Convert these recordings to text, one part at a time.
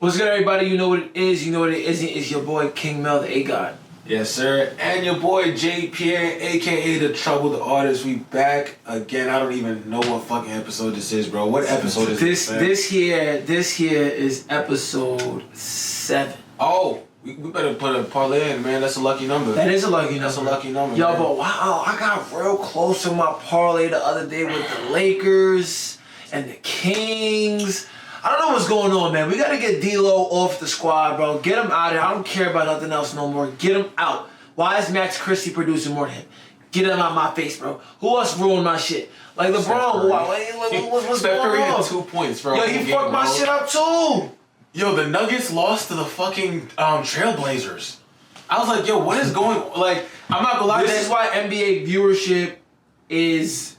What's good, everybody? You know what it is. You know what it isn't. It's your boy King Mel, the A-God. Yes, sir. And your boy J. Pierre, a.k.a. The Troubled Artist. We back again. I don't even know what fucking episode this is, bro. What episode is this? This here is episode 7. Oh, we better put a parlay in, man. That's a lucky number. That is a lucky number. That's a lucky number, Yo, man. but wow, I got real close to my parlay the other day with the Lakers and the Kings. I don't know what's going on, man. We gotta get D-Lo off the squad, bro. Get him out of here. I don't care about nothing else no more. Get him out. Why is Max Christie producing more than him? Get him out my face, bro. Who else ruined my shit? Like LeBron, what's Steph going Curry on? had 2 points, bro. Yo, he fucked my shit up too. Yo, the Nuggets lost to the fucking Trailblazers. I was like, yo, what is going on? Like, I'm not gonna lie. This is why NBA viewership is...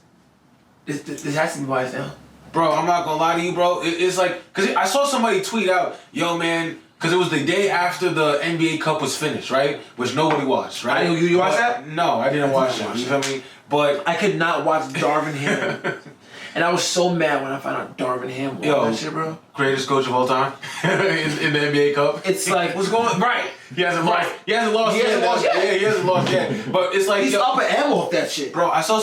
This has to be why it's down. Bro, I'm not gonna lie to you, bro. It's like, because I saw somebody tweet out, yo, man, because it was the day after the NBA Cup was finished, right? Which nobody watched, right? You watched that? No, I didn't watch it. You feel me? But I could not watch Darvin Ham. And I was so mad when I found out Darvin Ham won that shit, bro. Greatest coach of all time in the NBA Cup. It's like, what's going on? Right. He hasn't lost. He hasn't lost yet. Yeah, he hasn't lost yet. But it's like he's up and M off that shit, bro. I saw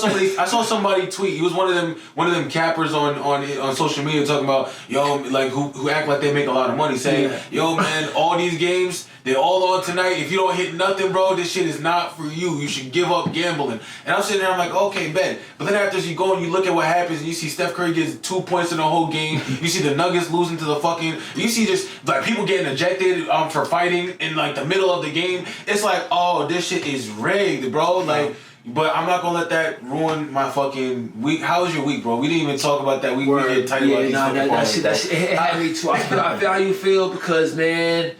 somebody tweet. He was one of them cappers on social media talking about, yo, like who act like they make a lot of money, saying, yo, man, all these games they're all on tonight. If you don't hit nothing, bro, this shit is not for you. You should give up gambling. And I'm sitting there, I'm like, okay, bet. But then after you go and you look at what happens, and you see Steph Curry gets 2 points in the whole game. You see the Nuggets losing to the fucking. You see just like people getting ejected for fighting in like the middle of the game. It's like, oh, this shit is rigged, bro. Like, but I'm not gonna let that ruin my fucking week. How was your week, bro? We didn't even talk about that. We get tight about these fucking parties, that shit it had me too. I feel how you feel because, man,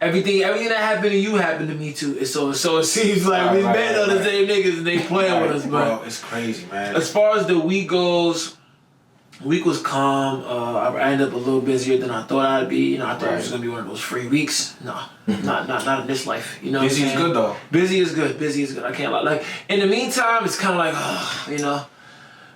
everything that happened to you happened to me too. So it seems like we met on the same niggas and they playing with us, bro. It's crazy, man. As far as the week goes, the week was calm. I ended up a little busier than I thought I'd be. You know, I thought it was gonna be one of those free weeks. No, not in this life. You know, busy is good though. Busy is good. Busy is good. I can't lie. Like in the meantime, it's kind of like, you know.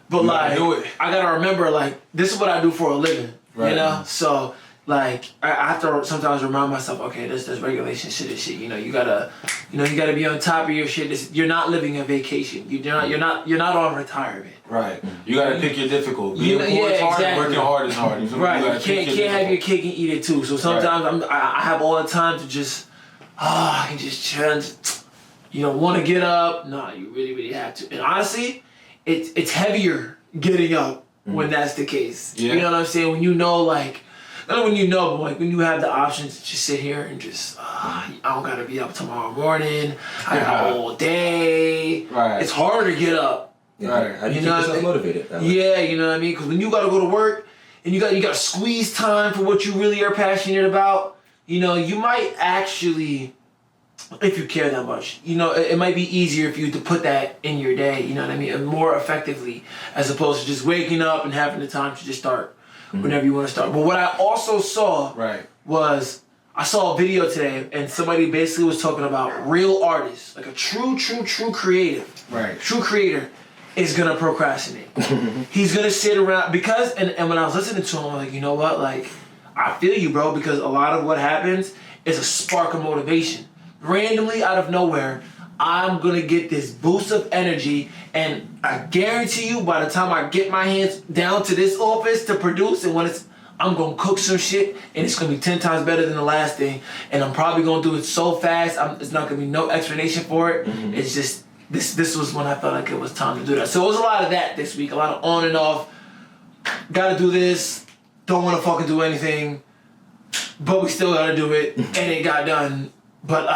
But like, I gotta remember, like, this is what I do for a living. Right. You know, so. Like I have to sometimes remind myself, okay, this regulation shit is shit. You know, you gotta be on top of your shit. You're not living a vacation. You're not on retirement. Right. You gotta pick your difficult. Being poor is hard. Exactly. Working hard is hard. You can't have your cake and eat it too. So sometimes I have all the time to just I can just chill. You don't want to get up. No, you really have to. And honestly, it's heavier getting up when that's the case. Yeah. You know what I'm saying? When you know, like. Not when you know, but like when you have the options to just sit here and just, I don't gotta be up tomorrow morning. I got all day. Right. It's hard to get up. Yeah. Right. How do you keep yourself motivated? Yeah, you know what I mean? Because when you gotta go to work and you gotta squeeze time for what you really are passionate about, you know, you might actually, if you care that much, you know, it might be easier for you to put that in your day, you know what I mean? And more effectively, as opposed to just waking up and having the time to just start. Whenever you want to start. But what I also saw was, I saw a video today and somebody basically was talking about real artists, like a true creative. Right. True creator is going to procrastinate. He's going to sit around because, and when I was listening to him, I'm like, you know what? Like, I feel you, bro, because a lot of what happens is a spark of motivation. Randomly out of nowhere, I'm going to get this boost of energy, and I guarantee you by the time I get my hands down to this office to produce, and I'm going to cook some shit, and it's going to be 10 times better than the last thing, and I'm probably going to do it so fast, it's not going to be no explanation for it. It's just, this was when I felt like it was time to do that. So it was a lot of that this week, a lot of on and off, gotta do this, don't want to fucking do anything, but we still gotta do it, and it got done, but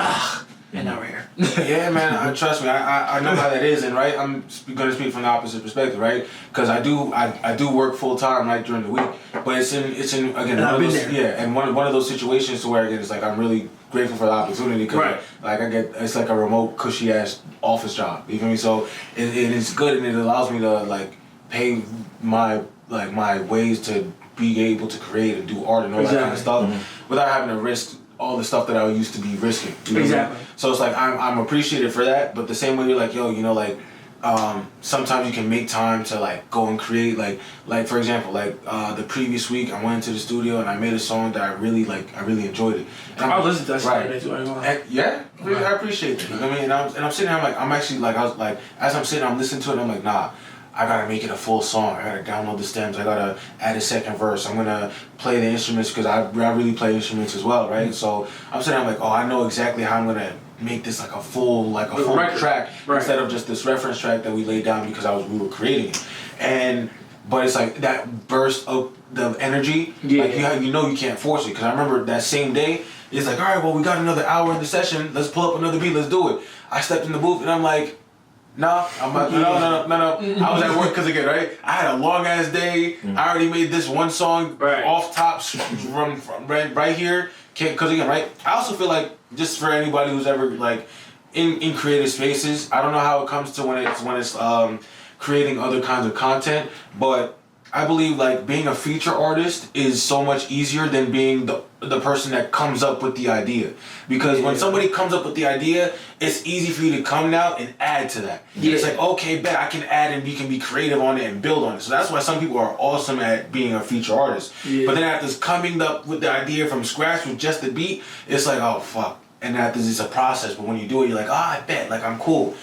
and now we're here. Yeah, man. Trust me. I know how that is, and right. I'm gonna speak from the opposite perspective, right? Because I do work full time right during the week, but it's in again one of those situations to where again it's like I'm really grateful for the opportunity because like it's like a remote cushy ass office job. You feel me? So it's good and it allows me to like pay my ways to be able to create and do art and all that kind of stuff without having to risk all the stuff that I used to be risking. You know? Exactly. So it's like I'm appreciative for that, but the same way you're like, yo, you know, like sometimes you can make time to like go and create like for example the previous week I went into the studio and I made a song that I really enjoyed it. And I listened to that right. shit. Yeah, I appreciate it. You know what I mean? And I'm sitting there, I'm actually like, I was like, as I'm sitting, I'm listening to it, and I'm like, nah, I gotta make it a full song. I gotta download the stems. I gotta add a second verse. I'm gonna play the instruments because I really play instruments as well, right? So I'm sitting there, I'm like, oh, I know exactly how I'm gonna make this like a full track instead of just this reference track that we laid down because we were creating it. But it's like that burst of the energy, like you know you can't force it. Because I remember that same day, it's like, all right, well, we got another hour in the session. Let's pull up another beat. Let's do it. I stepped in the booth and I'm like, no. I'm like, no. I was at work because again, right? I had a long ass day. I already made this one song off top from right here. Because again, right? I also feel like just for anybody who's ever like in creative spaces, I don't know how it comes to when it's creating other kinds of content, but I believe like being a feature artist is so much easier than being the person that comes up with the idea. Because when somebody comes up with the idea, it's easy for you to come now and add to that. It's like, okay, bet I can add and you can be creative on it and build on it. So that's why some people are awesome at being a feature artist. But then after coming up with the idea from scratch with just the beat, it's like, oh fuck. And after it's a process, but when you do it, you're like, I bet, like I'm cool.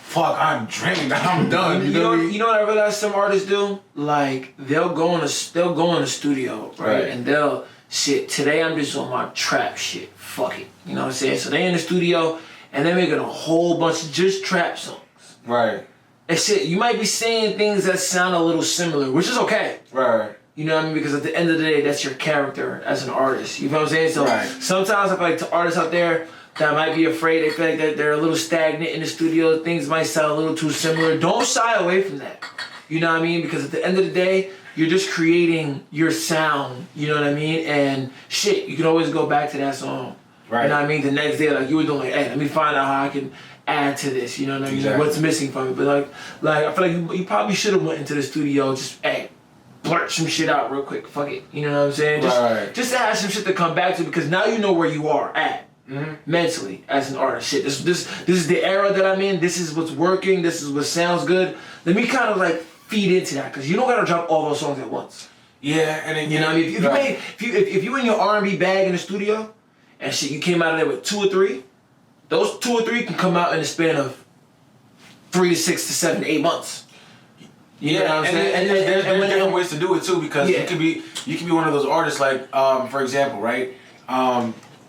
Fuck, I'm drained. I'm done. You know what I realized some artists do? Like they'll go in the studio, right? And they'll today I'm just on my trap shit. Fuck it. You know what I'm saying? So they in the studio and they're making a whole bunch of just trap songs. Right. And shit, you might be saying things that sound a little similar, which is okay. Right. You know what I mean? Because at the end of the day, that's your character as an artist. You know what I'm saying? So sometimes I feel like to artists out there that might be afraid, they feel like that they're a little stagnant in the studio, things might sound a little too similar. Don't shy away from that. You know what I mean? Because at the end of the day, you're just creating your sound, you know what I mean? And shit, you can always go back to that song. Right. You know what I mean? The next day, like you were doing, like, hey, let me find out how I can add to this, you know what I mean? Exactly. What's missing from it. But like I feel like you probably should have went into the studio, just, hey, blurt some shit out real quick. Fuck it. You know what I'm saying? Just to have some shit to come back to because now you know where you are at. Mentally as an artist. Shit, this is the era that I'm in. This is what's working. This is what sounds good. Let me kind of like feed into that because you don't gotta drop all those songs at once. Yeah, and then, you know what I mean. If you in your R&B bag in the studio and shit, you came out of there with 2 or 3. Those 2 or 3 can come out in the span of 3 to 6 to 7 to 8 months. You know what I'm saying? And there's different ways to do it too because you can be one of those artists like for example, right?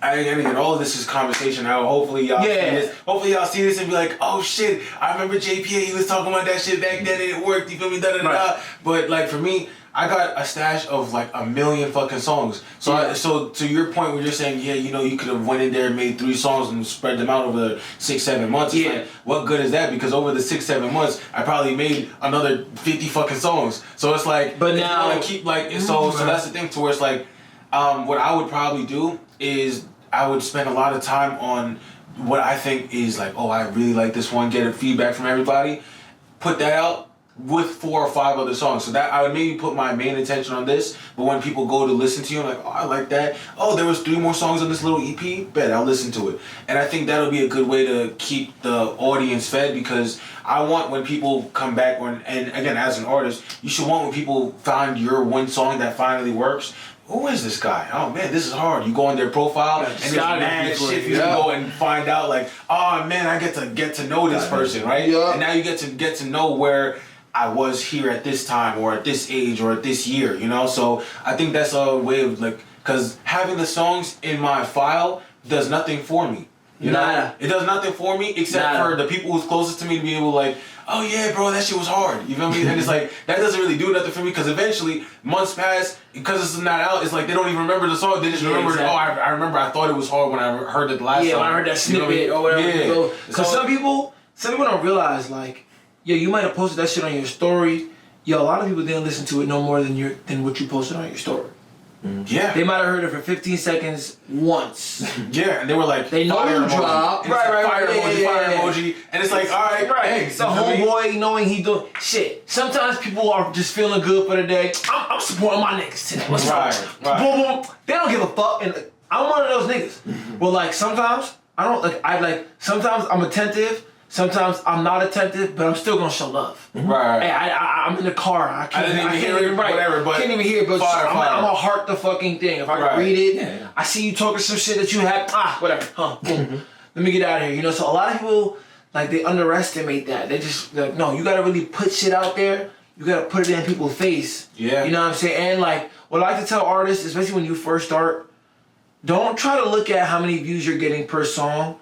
Again, all of this is conversation. Now, hopefully y'all see this. Hopefully y'all see this and be like, oh shit, I remember JPA, he was talking about that shit back then and it worked, you feel me, da-da-da-da. But like for me, I got a stash of like 1 million fucking songs. So so to your point where you're saying, you know, you could have went in there and made 3 songs and spread them out over 6-7 months. It's like, what good is that? Because over the 6-7 months, I probably made another 50 fucking songs. So it's like, but now I want to keep like, so that's the thing to where it's like, what I would probably do is I would spend a lot of time on what I think is like, oh, I really like this one, get a feedback from everybody, put that out with 4 or 5 other songs. So that I would maybe put my main attention on this, but when people go to listen to you, I'm like, oh, I like that. Oh, there was 3 more songs on this little EP, bet I'll listen to it. And I think that'll be a good way to keep the audience fed because I want when people come back, and again, as an artist, you should want when people find your one song that finally works. Who is this guy? Oh man, this is hard. You go on their profile and there's mad shit for you to go and find out like, oh man, I get to know this person, right? Yeah. And now you get to know where I was here at this time or at this age or at this year, you know? So I think that's a way of like, cause having the songs in my file does nothing for me. You know? It does nothing for me except for the people who's closest to me to be able to like, oh yeah, bro, that shit was hard. You feel me? And it's like, that doesn't really do nothing for me because eventually, months pass, because it's not out, it's like they don't even remember the song. They just remember, I remember I thought it was hard when I heard it the last time. Yeah, when I heard that snippet or whatever. Yeah. Because some people don't realize, like, you might have posted that shit on your story. A lot of people didn't listen to it no more than what you posted on your story. Yeah. They might have heard it for 15 seconds once. Yeah, and they were like, they know you dropped. Right. Fire emoji. And it's like, all right. Hey, the homeboy knowing he doing shit. Sometimes people are just feeling good for the day. I'm supporting my niggas today. What's right. Boom, boom. They don't give a fuck. And I'm one of those niggas. Well, like, sometimes, sometimes I'm attentive sometimes I'm not attentive, but I'm still gonna show love. Right. Hey, I'm in the car. I didn't even hear it, whatever, but can't even hear it, but fire. I'm gonna heart the fucking thing. If I can read it, Yeah. I see you talking some shit that you have, whatever. Boom. Let me get out of here. You know, so a lot of people, like, they underestimate that. They just, like, no, you gotta really put shit out there. You gotta put it in people's face. Yeah. You know what I'm saying? And, like, what I like to tell artists, especially when you first start, don't try to look at how many views you're getting per song.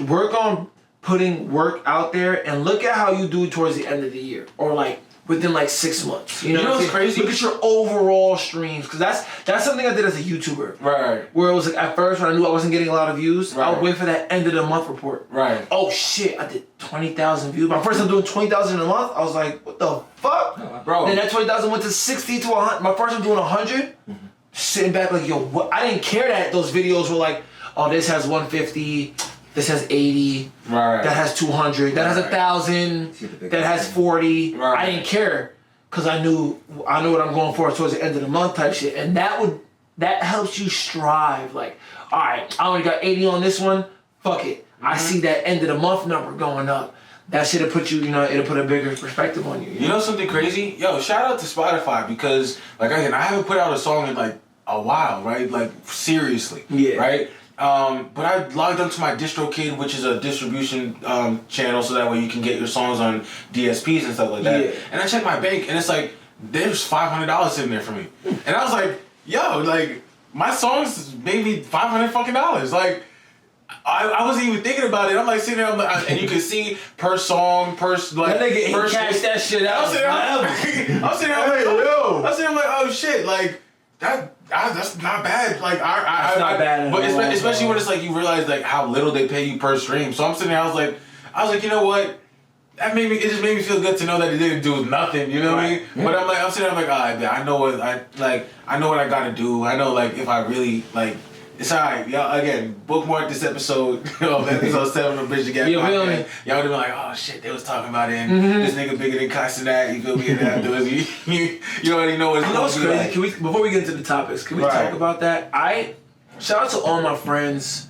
Work on putting work out there and look at how you do towards the end of the year. Or, like, within, like, 6 months. You know what's crazy? Look at your overall streams. Because that's something I did as a YouTuber. Right. Where it was like, at first when I knew I wasn't getting a lot of views, I Right. would wait for that end of the month report. Right. Oh shit, I did 20,000 views. My first time doing 20,000 in a month, I was like, what the fuck? Bro. Then that 20,000 went to 60 to 100. My first time doing 100, sitting back like, yo, what? I didn't care that those videos were like, oh, this has 150, this has 80, Right. that has 200, that has 1,000, that has 40. Right. I didn't care. Cause I knew what I'm going for towards the end of the month type shit. And that helps you strive. Like, all right, I only got 80 on this one. Fuck it. I see that end of the month number going up. That shit'll put you, it'll put a bigger perspective on you. You know something crazy? Yo, shout out to Spotify because, like, again, I haven't put out a song in, like, a while, right? Like, seriously. Yeah. Right? But I logged onto my DistroKid, which is a distribution channel, so that way you can get your songs on DSPs and stuff like that. Yeah. And I checked my bank, and it's like, there's $500 sitting there for me. And I was like, yo, like, my songs made me $500 fucking dollars. Like, I wasn't even thinking about it. I'm like sitting there, and you can see per song, that nigga per cashed that shit out. I'm sitting there, I'm like, oh shit, like that's not bad. Like That's not bad. But especially when it's like you realize like how little they pay you per stream. So I'm sitting there, I was like, you know what? It just made me feel good to know that it didn't do nothing. You know what I mean? Yeah. But I'm sitting there, I'm like, all right, I know what I gotta do. I know like if I really like. It's alright, y'all. Again, bookmark this episode. Episode 7 of Bridge the Gap You feel me? Podcast. Y'all would have been like, oh shit, they was talking about it. And this nigga bigger than Castanet. You feel me? And afterwards, you already know what's You know what's going to be crazy? like. Can we, before we get into the topics, can we Right. talk about that? Shout out to all my friends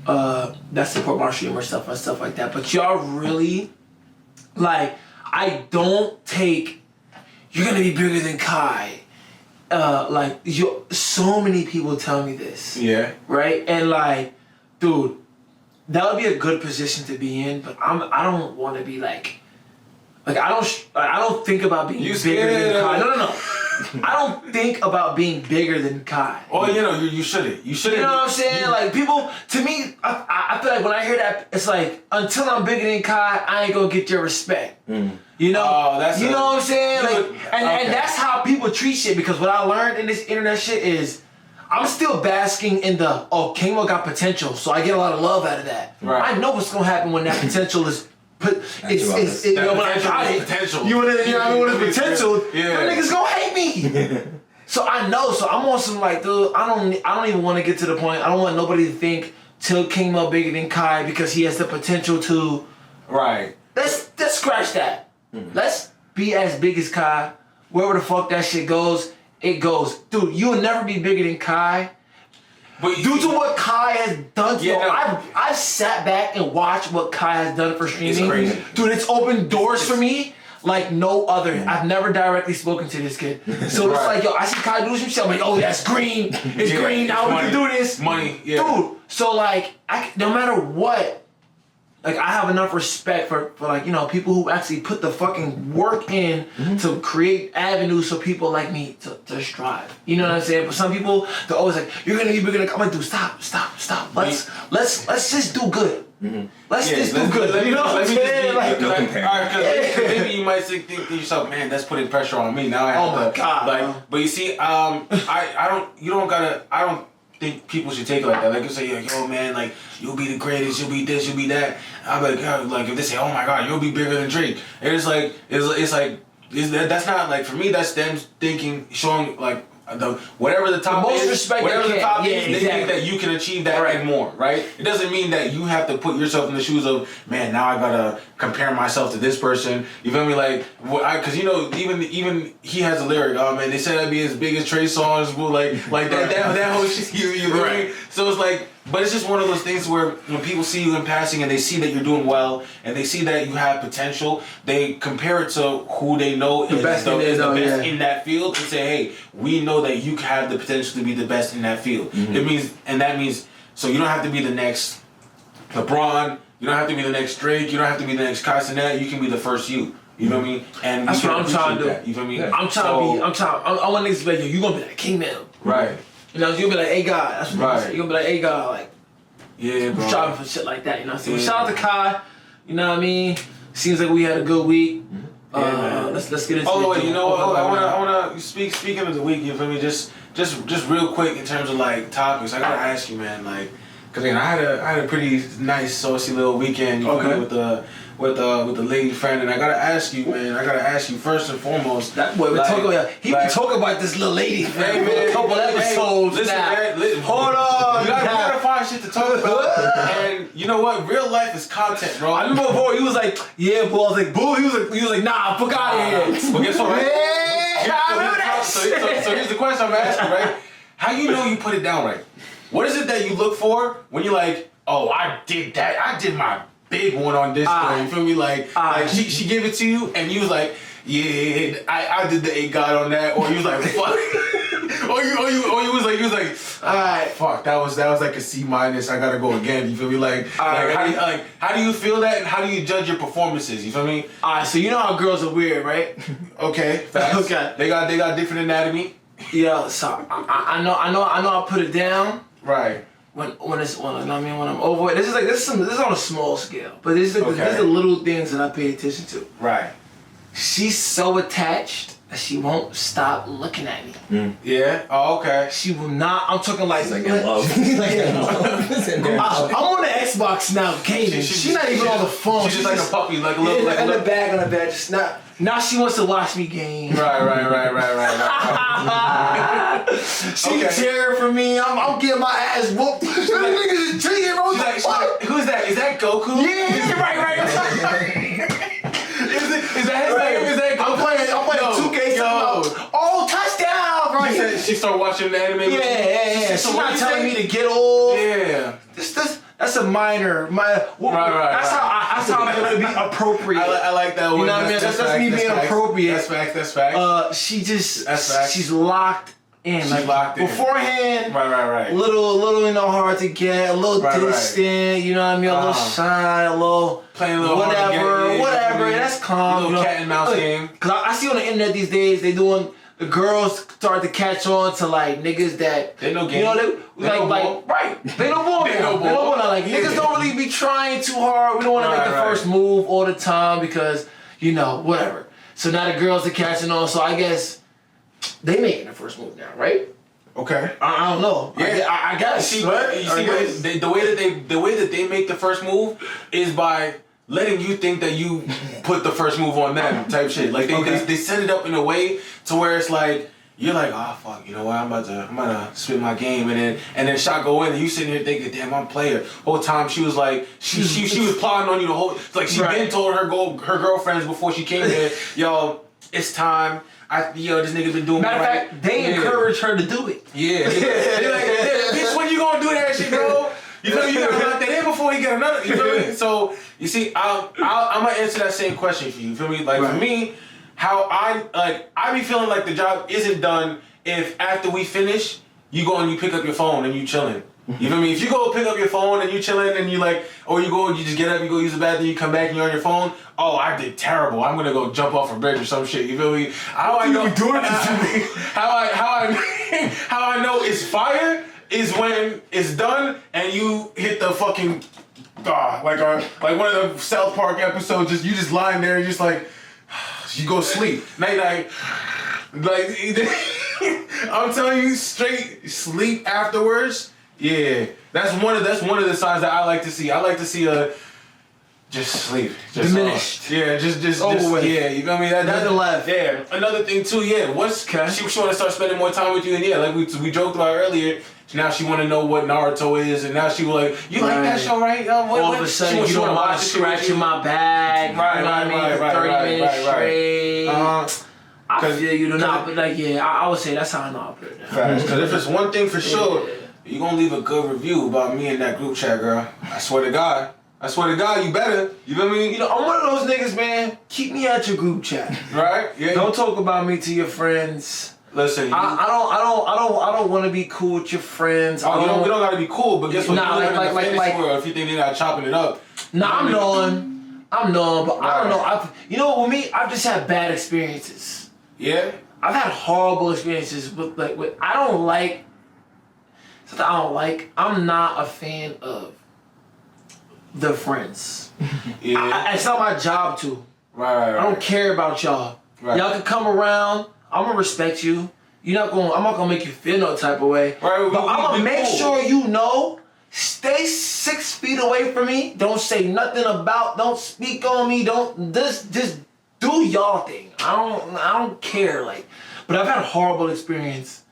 that support my streamer stuff and stuff like that. But y'all really, like, I don't take, you're gonna be bigger than Kai. So many people tell me this. Yeah. Right? And like, dude, that would be a good position to be in, but I don't want to be like I don't think about being You bigger than scared? Kai. No. I don't think about being bigger than Kai. Oh, you shouldn't. You shouldn't. You know what I'm saying? Like, people, to me, I feel like when I hear that, it's like, until I'm bigger than Kai, I ain't gonna get your respect. You know? Oh, you know what I'm saying? Like, okay. and that's how people treat shit, because what I learned in this internet shit is, I'm still basking in the, King Mo got potential, so I get a lot of love out of that. Right. I know what's gonna happen when that potential is when I got it, potential. you know what I mean? When it's potential, Yeah. them niggas gonna hate me. So I know, so I'm on some like, dude, I don't even want to get to the point. I don't want nobody to think Till King Mo bigger than Kai because he has the potential to. Right. Let's scratch that. Let's be as big as Kai. Wherever the fuck that shit goes, it goes. Dude, you'll never be bigger than Kai. But Due to what Kai has done, Yeah, no. I've sat back and watched what Kai has done for streaming. It's crazy. Dude, it's opened doors for me like no other. I've never directly spoken to this kid. So it's Right. like, yo, I see Kai do some shit. I'm like, oh, that's green. It's green. Now we can do this. Money, yeah. Dude, so like, no matter what, like, I have enough respect for like, people who actually put the fucking work in to create avenues for people like me to strive. You know what I'm saying? But some people, they're always like, you're gonna be bigger than. I'm like, dude, stop. Let's just do good. Let's just do good. You know what I'm saying? Like, Because maybe you might think to yourself, man, that's putting pressure on me. Now I have my God, like, bro. but you see, I don't think people should take it like that. Like you say, yo, man, like, you'll be the greatest, you'll be this, you'll be that. I'm like, yo, like, if they say, oh my God, you'll be bigger than Drake. And it's like, that's not, like, for me, that's them thinking, showing, like, whatever the top most is, respect whatever they the can. top Yeah, is, they exactly. think that you can achieve that Right. and more, right? It doesn't mean that you have to put yourself in the shoes of, man, now I gotta compare myself to this person. You feel me? Like, because even he has a lyric. Oh man, they said I'd be as big as Trey Songz. Like that whole shit. You feel me? So it's like, But it's just one of those things where when people see you in passing and they see that you're doing well and they see that you have potential, they compare it to who they know is the best in that field and say, hey, we know that you have the potential to be the best in that field. Mm-hmm. That means, so you don't have to be the next LeBron, you don't have to be the next Drake, you don't have to be the next Kai Cenat, you can be the first you. You know what I mean? And that's what I'm trying to do. You feel me? Yeah. I want niggas to be like, yo, you gonna be like king now. Right. You know, you'll be like, hey, God. That's what right. You're gonna be like, hey, God. Like, yeah, bro. Striving for shit like that, you know what I'm saying? Yeah. Shout out to Kai, you know what I mean? Seems like we had a good week. Yeah, let's get into it. Oh, wait, you know what? I wanna speaking of the week, you feel me? Just real quick in terms of like topics, I gotta ask you, man, like, cause again, I had a pretty nice saucy little weekend, you feel me, with the lady friend, and I gotta ask you, man. I gotta ask you first and foremost. That boy, he been talking about this little lady for a couple episodes now. Hold on, you gotta find shit to talk about. And you know what? Real life is content, bro. I remember before he was like, yeah, boo. I was like, boo. He was like, nah, fuck out of here. Well, guess what? Right? Yeah, I remember that shit. So here's the question I'm asking, right? How you know you put it down right? What is it that you look for when you're like, oh, I did that. I did my big one on this one, you feel me? Like she gave it to you and you was like, yeah, I did the 8 God on that, or you was like, fuck. or you was like, alright, fuck, that was like a C-. I gotta go again. You feel me? How do you feel that, and how do you judge your performances? You feel me? Alright, so you know how girls are weird, right? Okay, facts. Okay. They got different anatomy. Yeah, so I know I put it down. Right. When I'm over it, this is on a small scale, but these are the little things that I pay attention to. Right. She's so attached that she won't stop looking at me. Yeah. Oh, okay. She will not. I'm talking like in love. I'm on the Xbox now gaming. She's not even on the phone. She's just like a puppy, like a little. In the bed, just not. Now she wants to watch me game. Right. She's cheering for me. I'm getting my ass whooped. These niggas is cheating, bro. She's like, who's that? Is that Goku? Yeah, right. Is that his name? Is that Goku? I'm playing 2K. Oh, touchdown, bro. She started watching the anime. Yeah. She's not telling me to get off. Yeah. That's a minor. Right. That's how I'm gonna be appropriate. I like that one. You know what I mean? That's me being appropriate. That's facts. She's locked in. She's locked in. Beforehand. Right. Little hard to get, a little distant. You know what I mean? A little shy, a little playing a little whatever. That's calm. A little cat and mouse game. Cause I see on the internet these days they doing. The girls start to catch on to like niggas that they know game. You know they know ball. They know ball. Like niggas don't really be trying too hard. We don't want to make the first move all the time because whatever. So now the girls are catching on. So I guess they making the first move now, right? Okay. I don't know. Yeah, I guess. The way that they make the first move is by letting you think that you put the first move on them type shit. Like they set it up in a way to where it's like you're like, oh fuck, you know what, I'm about to spit my game, and then shot go in and you sitting here thinking, damn, I'm a player. Whole time she was like she was plotting on you the whole she been told her girlfriends before she came here, yo, it's time. This nigga been doing Matter of fact, they encourage her to do it. Yeah. They're like, bitch, when you gonna do that shit, bro? You feel me? You gotta lock that in before he get another. You feel me? So you see, I'm gonna answer that same question for you. You feel me? Like for me, how I be feeling like the job isn't done if after we finish, you go and you pick up your phone and you chilling. You feel me? If you go pick up your phone and you chilling and you like, or you just get up, you go use the bathroom, you come back and you're on your phone. Oh, I did terrible. I'm gonna go jump off a bridge or some shit. You feel me? How I know? How I know it's fire is when it's done and you hit the fucking like one of the South Park episodes. You just lying there and just like you go sleep. Night. Like I'm telling you, straight sleep afterwards. Yeah, that's one of the signs that I like to see. I like to see just sleep, just diminished. Just over with. Yeah, you feel me? Nothing left. Yeah, another thing too. Yeah, she want to start spending more time with you, and like we joked about earlier. Now she want to know what Naruto is, and now she was like, "You like that show, right?" All of a sudden, you don't mind scratching my back. Right. 30 minutes straight. I feel you do not, but I would say that's how I know I put it down. Because if it's one thing for sure, you gonna leave a good review about me in that group chat, girl. I swear to God. You better. You know what I mean? You know, I'm one of those niggas, man. Keep me at your group chat. Right? Yeah. Don't talk about me to your friends. Listen, I don't want to be cool with your friends. Oh, you don't gotta be cool, but guess what? Nah, you in the fantasy world, if you think they're not chopping it up. Nah, I'm knowing, but I don't know. You know, with me, I've just had bad experiences. Yeah. I've had horrible experiences with I don't like. Something I don't like. I'm not a fan of the friends. Yeah. It's not my job to. Right. I don't care about y'all. Right. Y'all can come around. I'm gonna respect you. I'm not gonna make you feel no type of way. Right. But I'm gonna make sure you know. Stay 6 feet away from me. Don't say nothing about. Don't speak on me. Don't just do y'all thing. I don't care. But I've had horrible experiences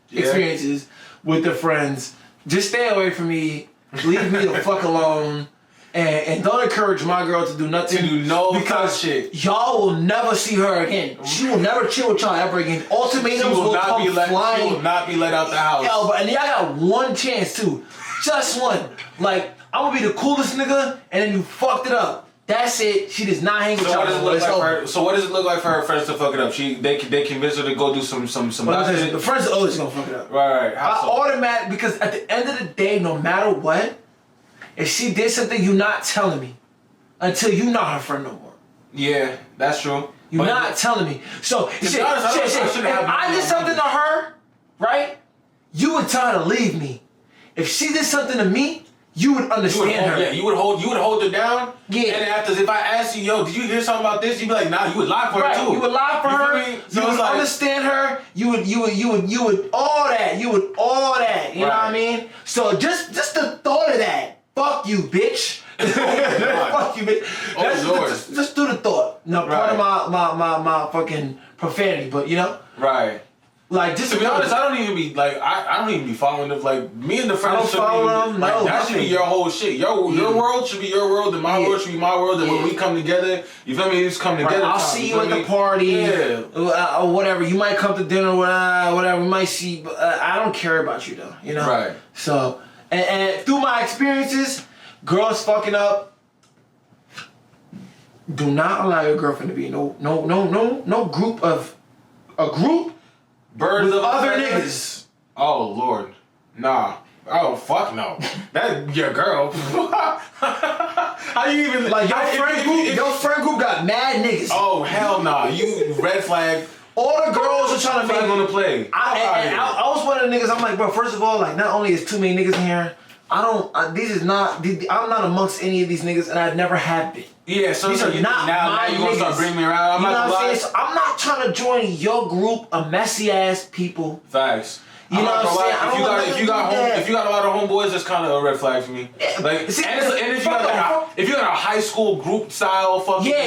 with the friends. Just stay away from me. Leave me the fuck alone. And don't encourage my girl to do nothing. To do no because shit. Y'all will never see her again. She will never chill with y'all ever again. Ultimatums will come flying. She will not be let out the house. Yo, and y'all got one chance too. Just one. I'm gonna be the coolest nigga, and then you fucked it up. That's it. She does not hang with y'all. So what does it look like for her friends to fuck it up? They convince her to go do some the friends are always gonna fuck it up. Right. Automatic, because at the end of the day, no matter what, if she did something, you're not telling me until you're not her friend no more. Yeah, that's true. You're not telling me. So if I did something to her, right, you would tell her to leave me. If she did something to me, you would understand her. Yeah, you would hold her down. Yeah. And after, if I asked you, yo, did you hear something about this? You'd be like, nah, you would lie for her too. You would lie for her. So You would understand her. You would all that. You would all that. You know what I mean? So just the thought of that. Fuck you, bitch. Fuck you, bitch. Just do the thought. No, part of my fucking profanity, but you know? Right. Just to be honest, I don't even be following them. Me and the friends should be that should be your whole shit. Your world should be your world, and my world should be my world. And when we come together, you feel me? We just come together. I'll see you at the party, or whatever. You might come to dinner, whatever. We might see. But, I don't care about you though. You know. Right. So, and through my experiences, girls fucking up. Do not allow your girlfriend to be no group of a group. Birds with of other niggas. Oh Lord, nah. Oh fuck no. That your girl. How you even your friend group got mad niggas. Oh hell nah. You red flag. All the girls are trying to make on the play. I was one of the niggas. I'm like, bro. First of all, not only is too many niggas in here, I'm not amongst any of these niggas, and I never have been. Yeah, so these are not my you niggas. Gonna start bringing me around. You know what I'm saying? So I'm not trying to join your group of messy ass people. Facts. You know what I'm saying? If you got a lot of homeboys, that's kind of a red flag for me. Yeah, if you got a high school group style fucking group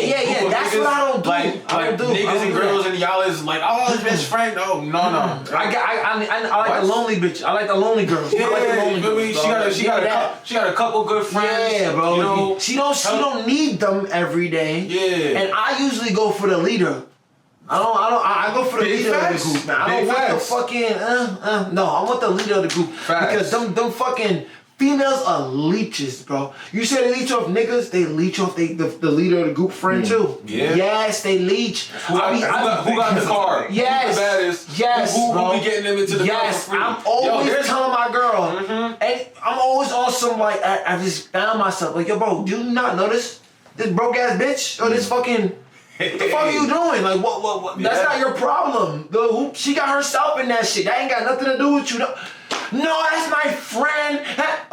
that's niggas, what I don't do. Niggas and girls and y'all is his best friend. Oh no. I like the lonely bitch. I like the lonely girls. Yeah, I like the lonely girls. She got a couple good friends. Yeah, bro. You know, she don't need them every day. Yeah. And I usually go for the leader. I go for the leader of the group, man. I don't want the fucking no. I want the leader of the group because them fucking females are leeches, bro. You say they leech off niggas, they leech off the leader of the group friend too. Yeah. Yes, they leech. Who got the car? Yes. Who the baddest? Yes, who be getting them into the car for free? I'm always telling my girl, and I'm always on some I just found myself yo, bro. Do you not notice this broke ass bitch or this fucking? What the fuck are you doing? What? That's not your problem. She got herself in that shit. That ain't got nothing to do with you. No, that's my friend.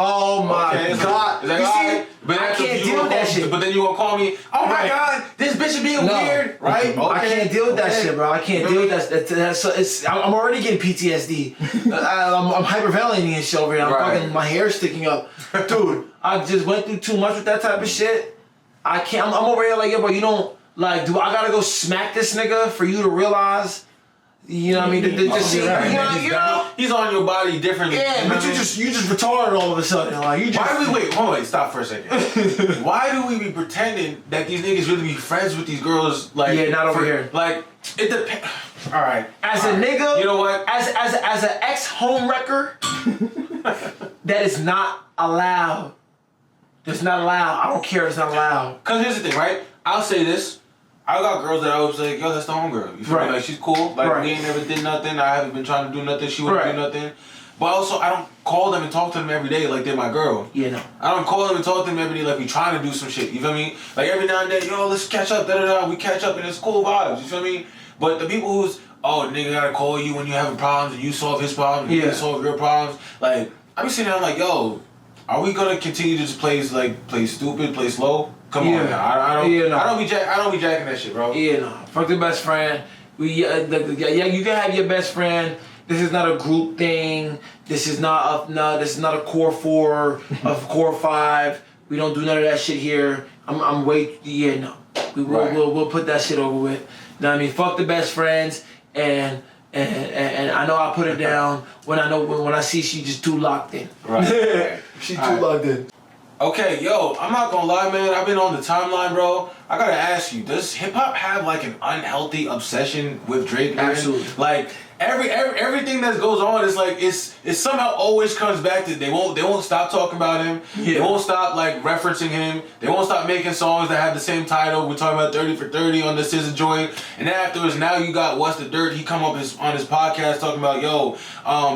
Oh my God. You see? But I can't deal with that shit. But then you gonna call me, oh my God, this bitch is being weird. Right? Okay. I can't deal with that shit, bro. I can't deal with that. So I'm already getting PTSD. I'm hyperventilating and shit over here. My hair's sticking up. Dude, I just went through too much with that type of shit. I can't. I'm over here yo, bro, you don't. Do I gotta go smack this nigga for you to realize? You know what I mean? You know? He's on your body differently. Yeah, but you just retarded all of a sudden. Wait, stop for a second. Why do we be pretending that these niggas really be friends with these girls? Not over here. It depends. All right. As a nigga, you know what? As an ex home wrecker, that is not allowed. That's not allowed. I don't care. It's not allowed. Cause here's the thing, right? I'll say this. I got girls that I was like, yo, that's the homegirl. You feel me? Like, she's cool. Like, we ain't never did nothing. I haven't been trying to do nothing. She wouldn't do nothing. But also, I don't call them and talk to them every day like they're my girl. Yeah, no. I don't call them and talk to them every day like we trying to do some shit. You feel me? Like, every now and then, yo, let's catch up. Da-da-da. We catch up and it's cool vibes. You feel me? But the people who's, oh, nigga gotta call you when you having problems and you solve his problems and you solve your problems. Like, I be sitting there like, yo, are we gonna continue to just play stupid, play slow? Come on now. I don't be jacking that shit, bro. Yeah, no. Fuck the best friend. You can have your best friend. This is not a group thing. This is not a core 4, a core 5. We don't do none of that shit here. We'll put that shit over with. You know what I mean? Fuck the best friends and I know I put it down when I see she just too locked in. Right. She too locked in. Okay, yo, I'm not gonna lie, man. I've been on the timeline, bro. I gotta ask you, does hip hop have like an unhealthy obsession with Drake? Man? Absolutely. Like everything that goes on is like it's somehow always comes back to they won't stop talking about him. Yeah. They won't stop like referencing him. They won't stop making songs that have the same title. We're talking about 30 for 30 on the SZA joint. And then afterwards, now you got What's the Dirt? He come up on his podcast talking about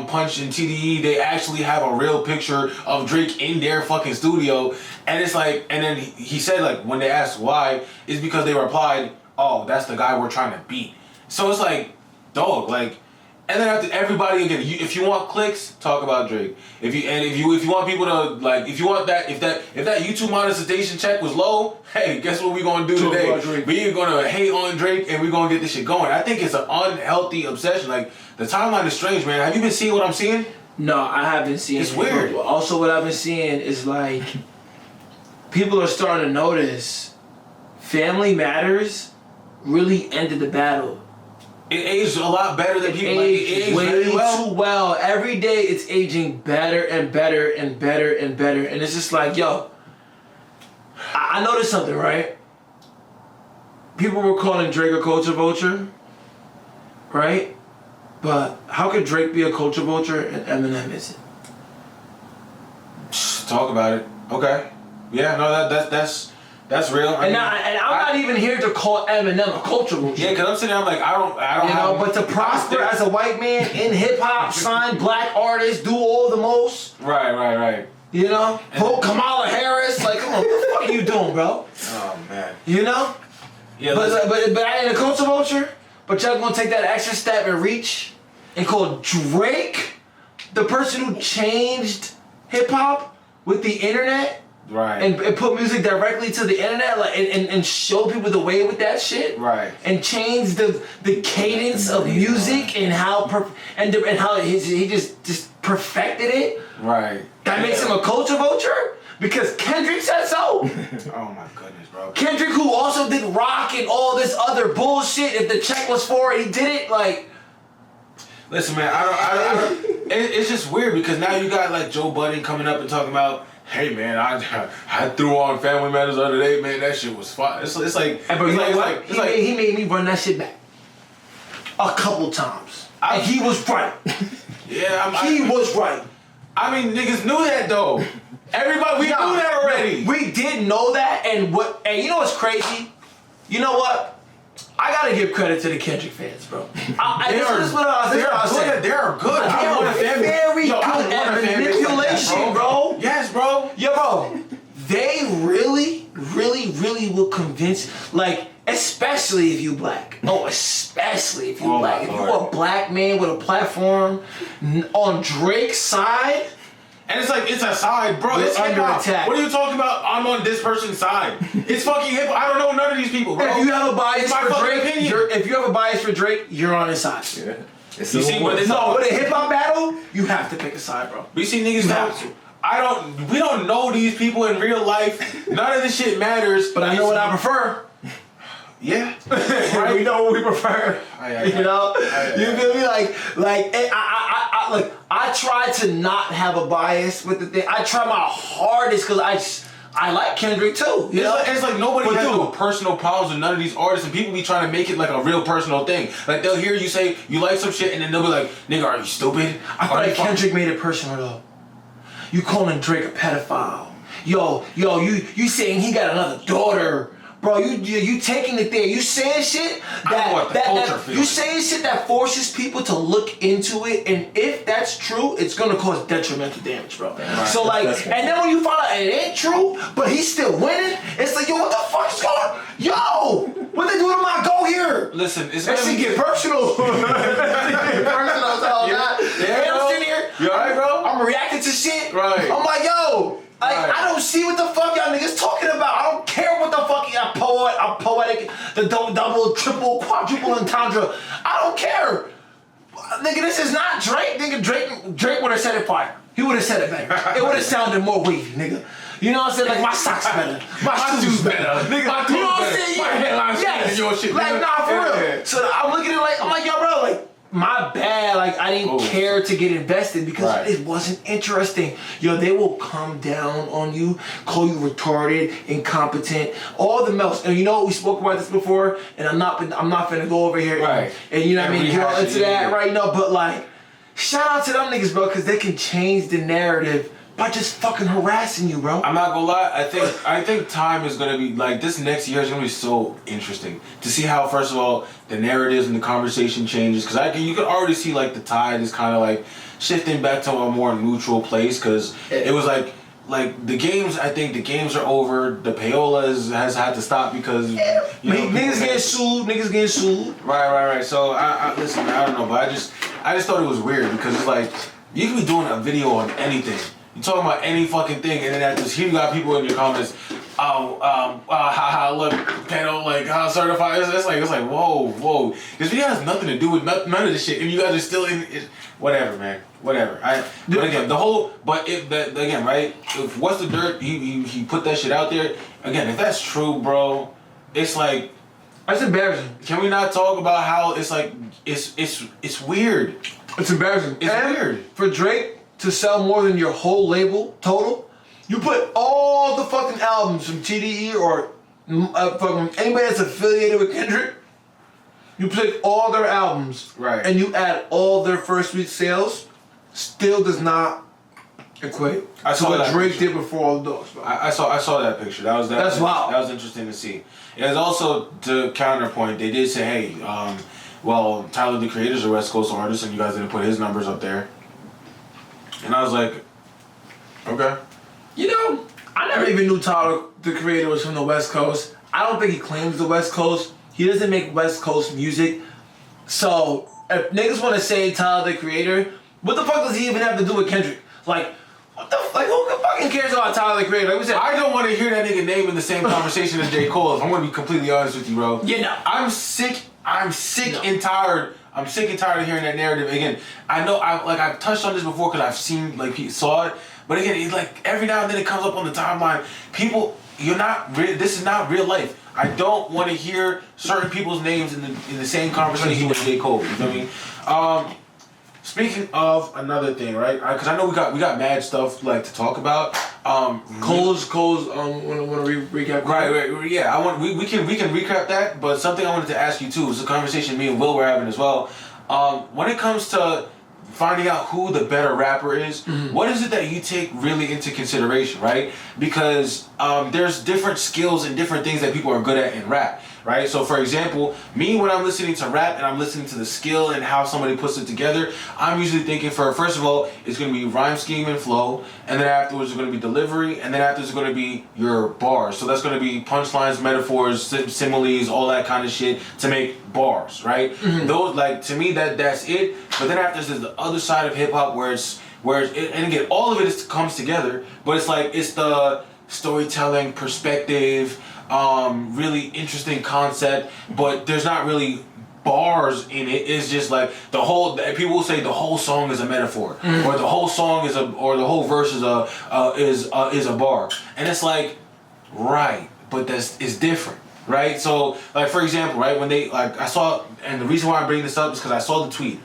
Punch and TDE. They actually have a real picture of Drake in their fucking studio. And it's like, and then he said like when they asked why, it's because they replied, "Oh, that's the guy we're trying to beat." So it's like, dog, like. And then after everybody again, if you want clicks, talk about Drake. If you want people to like, if that YouTube monetization check was low, hey, guess what we gonna do today? We gonna hate on Drake and we gonna get this shit going. I think it's an unhealthy obsession. Like the timeline is strange, man. Have you been seeing what I'm seeing? No, I haven't seen. It's weird. Also, what I've been seeing is like people are starting to notice Family Matters really ended the battle. It aged a lot better than people. It aged way too well. Every day it's aging better and better and better and better. And it's just like, yo, I noticed something, right? People were calling Drake a culture vulture, right? But how could Drake be a culture vulture and Eminem isn't? Talk about it. Okay. Yeah, no, that's real. I'm not even here to call Eminem a culture vulture. Yeah, because I'm sitting there, I'm like, I don't. But to prosper as a white man in hip hop, sign black artists, do all the most. Right. You know, vote Kamala Harris. Like, come on, what the fuck are you doing, bro? Oh man. You know. Yeah. But I ain't a culture vulture. But y'all gonna take that extra step and reach and call Drake the person who changed hip hop with the internet. Right. And put music directly to the internet, like and show people the way with that shit. Right. And change the cadence of music and how he just perfected it. Right. That makes him a culture vulture because Kendrick said so. Oh my goodness, bro. Kendrick, who also did rock and all this other bullshit, if the check was for it, he did it. Like, listen, man, I don't. It's just weird because now you got like Joe Budden coming up and talking about, hey man, I threw on Family Matters the other day, man. That shit was fun. It's like, he made me run that shit back a couple times, and he was right. Yeah, he was right. I mean, niggas knew that though. Everybody, we knew that already. We did know that, and you know what's crazy? You know what? I gotta give credit to the Kendrick fans, bro. They're good. Very good at manipulation, bro. Yes, bro. Yo, bro. They really, really, really will convince, like, especially if you black. Oh, especially if you black. If you're a black man with a platform on Drake's side. And it's like, it's a side, bro. It's under attack. What are you talking about? I'm on this person's side. It's fucking hip. I don't know none of these people, bro. If you have a bias for Drake, you're on his side. Yeah. You see what with a hip hop battle, you have to pick a side, bro. We see niggas we don't know these people in real life. None of this shit matters. But I know what I prefer. Yeah. Right? We know what we prefer. You know? You feel me? Like I try to not have a bias with the thing. I try my hardest because I like Kendrick too. You know? It's like nobody has no personal problems with none of these artists, and people be trying to make it like a real personal thing. Like they'll hear you say you like some shit, and then they'll be like, "Nigga, are you stupid?" I feel like Kendrick made it personal though. You calling Drake a pedophile. Yo, you saying he got another daughter. Bro, you taking it there. You saying shit that you saying shit that forces people to look into it, and if that's true, it's gonna cause detrimental damage, bro. Right. So like, and then when you find out it ain't true, but he's still winning, it's like, yo, what the fuck is going on? Yo, what they doing to my go here? Listen, it's that shit get personal. Personal, so I'm sitting here. You alright, bro? I'm reacting to shit. Right. I'm like, yo. Like, right. I don't see what the fuck y'all niggas talking about. I don't care what the fuck I'm poetic, the double, triple, quadruple entendre. I don't care. Nigga, this is not Drake. Nigga, Drake would have said it fire. He would have said it better. It would have sounded more wavy, nigga. You know what I'm saying? Like, my socks better. My shoes better. Nigga, you know what I'm saying? My headline's better than your shit. Like, nah, for real. So I'm looking at it like, I'm like, yo, bro, like, my bad, like I didn't care to get invested because it wasn't interesting. Yo, they will come down on you, call you retarded, incompetent, all the else. And you know we spoke about this before, and I'm not finna go over here and you know what I mean, go into that right now. But like, shout out to them niggas, bro, because they can change the narrative by just fucking harassing you, bro. I'm not gonna lie. I think time is gonna be like this next year is gonna be so interesting to see how, first of all, the narratives and the conversation changes. Because you can already see like the tide is kind of like shifting back to a more neutral place. Because it was like the games. I think the games are over. The payola has had to stop because niggas getting sued. Right. So I listen. I don't know, but I just thought it was weird because it's like you can be doing a video on anything. You talking about any fucking thing, and then here you got people in your comments. Look, panel, like, how certified. It's like, whoa. This video has nothing to do with none of this shit, and you guys are still in it. Whatever, man. Whatever. But again, right? If What's the Dirt, he put that shit out there. Again, if that's true, bro, it's like, that's embarrassing. Can we not talk about how it's like, it's weird. It's embarrassing. It's weird. For Drake to sell more than your whole label total, you put all the fucking albums from TDE or fucking anybody that's affiliated with Kendrick, you pick all their albums, and you add all their first week sales, still does not equate to what Drake did before all the dogs. I saw that picture. That's wild. That was interesting to see. It was also, to counterpoint, they did say, hey, Tyler the Creator's a West Coast artist, and you guys didn't put his numbers up there. And I was like, okay. You know, I never even knew Tyler, the Creator, was from the West Coast. I don't think he claims the West Coast. He doesn't make West Coast music. So, if niggas want to say Tyler, the Creator, what the fuck does he even have to do with Kendrick? Like, what the fuck? Who fucking cares about Tyler, the Creator? Like we said, I don't want to hear that nigga name in the same conversation as J. Cole. If I'm going to be completely honest with you, bro. Yeah, no. I'm sick and tired. I'm sick and tired of hearing that narrative. Again, I know I've touched on this before because I've seen, he saw it. But again, it's like every now and then it comes up on the timeline. People, this is not real life. I don't want to hear certain people's names in the same conversation with J. Cole. You know what I mean? Speaking of another thing, right? Because I know we got mad stuff to talk about. Cole's want to recap. Right. Yeah. We can recap that. But something I wanted to ask you too is a conversation me and Will were having as well. When it comes to finding out who the better rapper is, what is it that you take really into consideration, right? Because there's different skills and different things that people are good at in rap, right? So for example, me, when I'm listening to rap and I'm listening to the skill and how somebody puts it together, I'm usually thinking first of all, it's going to be rhyme scheme and flow, and then afterwards it's going to be delivery, and then afterwards it's going to be your bars. So that's going to be punchlines, metaphors, similes, all that kind of shit to make bars, right? Those, to me, that's it. But then after there's the other side of hip hop where and again, all of it comes together, but it's the storytelling, perspective, really interesting concept, but there's not really bars in it. It's just like people will say the whole song is a metaphor, or the whole song or the whole verse is a bar, and it's like, right, but it's different. Right, so for example, right, when they I saw, and the reason why I bring this up is because I saw the tweet,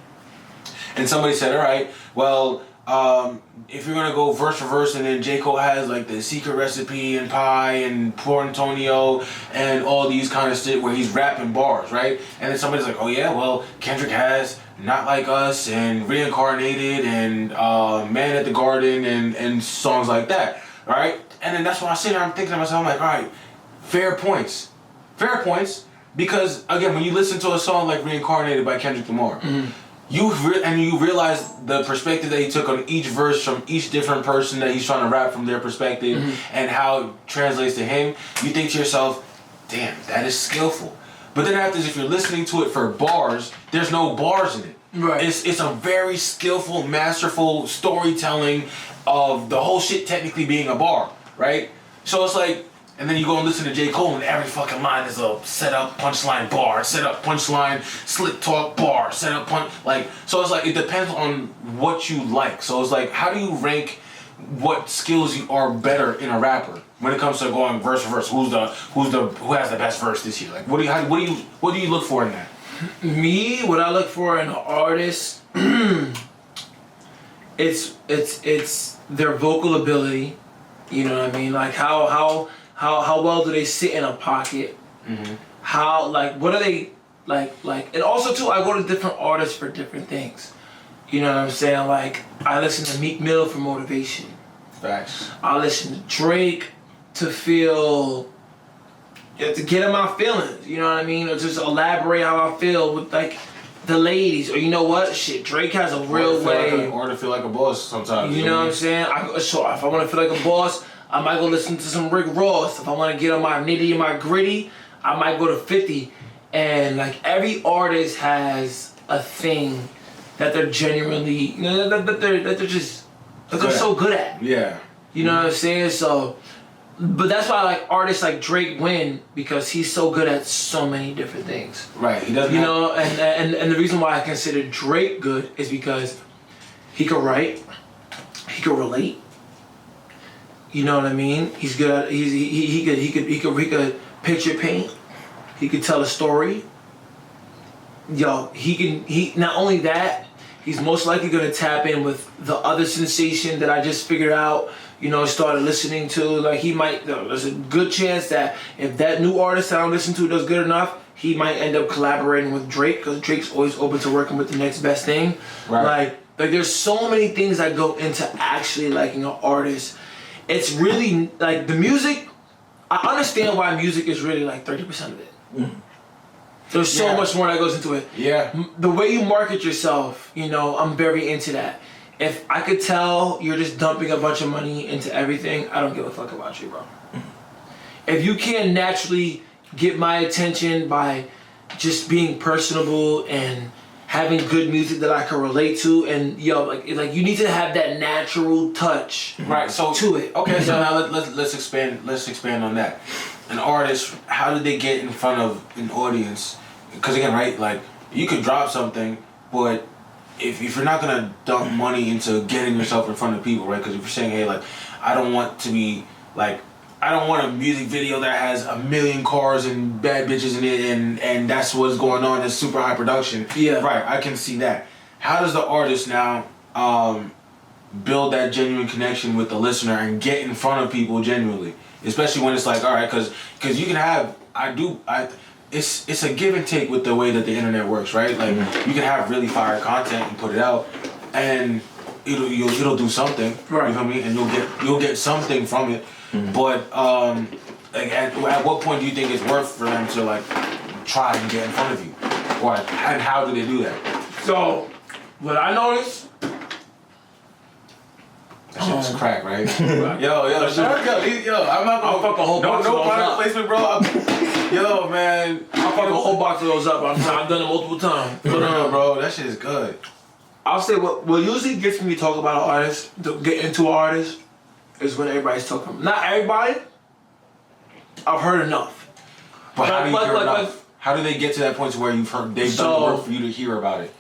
and somebody said, all right, well, if you're gonna go verse for verse, and then J. Cole has like the secret recipe and pie and poor Antonio and all these kind of shit where he's rapping bars, right? And then somebody's like, oh yeah, well Kendrick has Not Like Us and Reincarnated and Man at the Garden and songs like that, right? And then that's when I sit there, I'm thinking to myself, I'm like, all right, fair points, because again, when you listen to a song like Reincarnated by Kendrick Lamar. You realize the perspective that he took on each verse from each different person that he's trying to rap from their perspective and how it translates to him. You think to yourself, damn, that is skillful. But then after, if you're listening to it for bars, there's no bars in it. Right. It's a very skillful, masterful storytelling of the whole shit technically being a bar, right? So it's like, and then you go and listen to J. Cole, and every fucking line is a set-up punchline bar, set-up punchline, slick talk bar, set-up punch, like, so it's like, it depends on what you like. So it's like, how do you rank what skills you are better in a rapper when it comes to going verse for verse? Who has the best verse this year? Like, what do you look for in that? Me, what I look for in an artist, it's their vocal ability. You know what I mean? Like how well do they sit in a pocket? How, like, what are they like? And also too, I go to different artists for different things. You know what I'm saying? Like, I listen to Meek Mill for motivation. Facts. I listen to Drake to get in my feelings. You know what I mean? Or just elaborate how I feel with like the ladies. Or you know what? Shit, Drake has a real way. Or to feel like a boss sometimes. You know what I'm saying? So if I want to feel like a boss, I might go listen to some Rick Ross. If I want to get on my nitty and my gritty, I might go to 50. And like every artist has a thing that they're genuinely, you know, that they're so good at. Yeah. You know what I'm saying? So, but that's why like artists like Drake win, because he's so good at so many different things. Right. He doesn't. You know, and the reason why I consider Drake good is because he could write, he could relate. You know what I mean? He's good at, he could picture paint. He could tell a story. Yo, he not only that, he's most likely gonna tap in with the other sensation that I just figured out, you know, started listening to. Like he might, there's a good chance that if that new artist that I listen to does good enough, he might end up collaborating with Drake, because Drake's always open to working with the next best thing. Right. Like there's so many things that go into actually liking an artist. It's really like the music. I understand why music is really like 30% of it. There's so much more that goes into it. Yeah. The way you market yourself, you know, I'm very into that. If I could tell you're just dumping a bunch of money into everything, I don't give a fuck about you, bro. If you can't naturally get my attention by just being personable and having good music that I can relate to, and yo, like you need to have that natural touch, right? So to it. Okay, so now let's expand on that. An artist, how did they get in front of an audience? Because again, right, like you could drop something, but if you're not gonna dump money into getting yourself in front of people, right? Because if you're saying, hey, like I don't want a music video that has 1 million cars and bad bitches in it, and that's what's going on. It's super high production. Yeah. Right. I can see that. How does the artist now build that genuine connection with the listener and get in front of people genuinely, especially when it's like, all right, because you can have it's a give and take with the way that the internet works, right? Like you can have really fire content and put it out, and it'll do something. Right. You know what I mean? And you'll get something from it. But like at what point do you think it's worth for them to like try and get in front of you, and how do they do that? So, what I noticed. That shit was crack, right? yo, I'm not gonna fuck a whole box of no those product up. placement, bro. Yo, man, I'll fuck a whole box of those up. I've done it multiple times. For real, bro, that shit is good. I'll say what usually gets me to talk about an artist, to get into an artist, is when everybody's talking. Not everybody. I've heard enough. But how do you hear enough? How do they get to that point to where they've done the work for you to hear about it?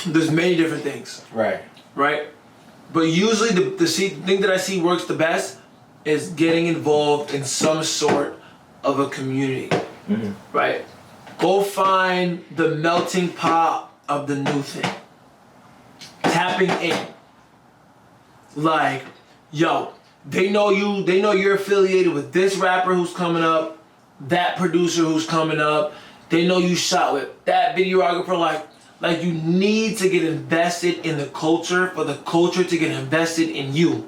There's many different things. Right. But usually the thing that I see works the best is getting involved in some sort of a community. Right? Go find the melting pot of the new thing. tapping in. Like, yo, they know you're affiliated with this rapper who's coming up, that producer who's coming up. They know you shot with that videographer. Like you need to get invested in the culture for the culture to get invested in you.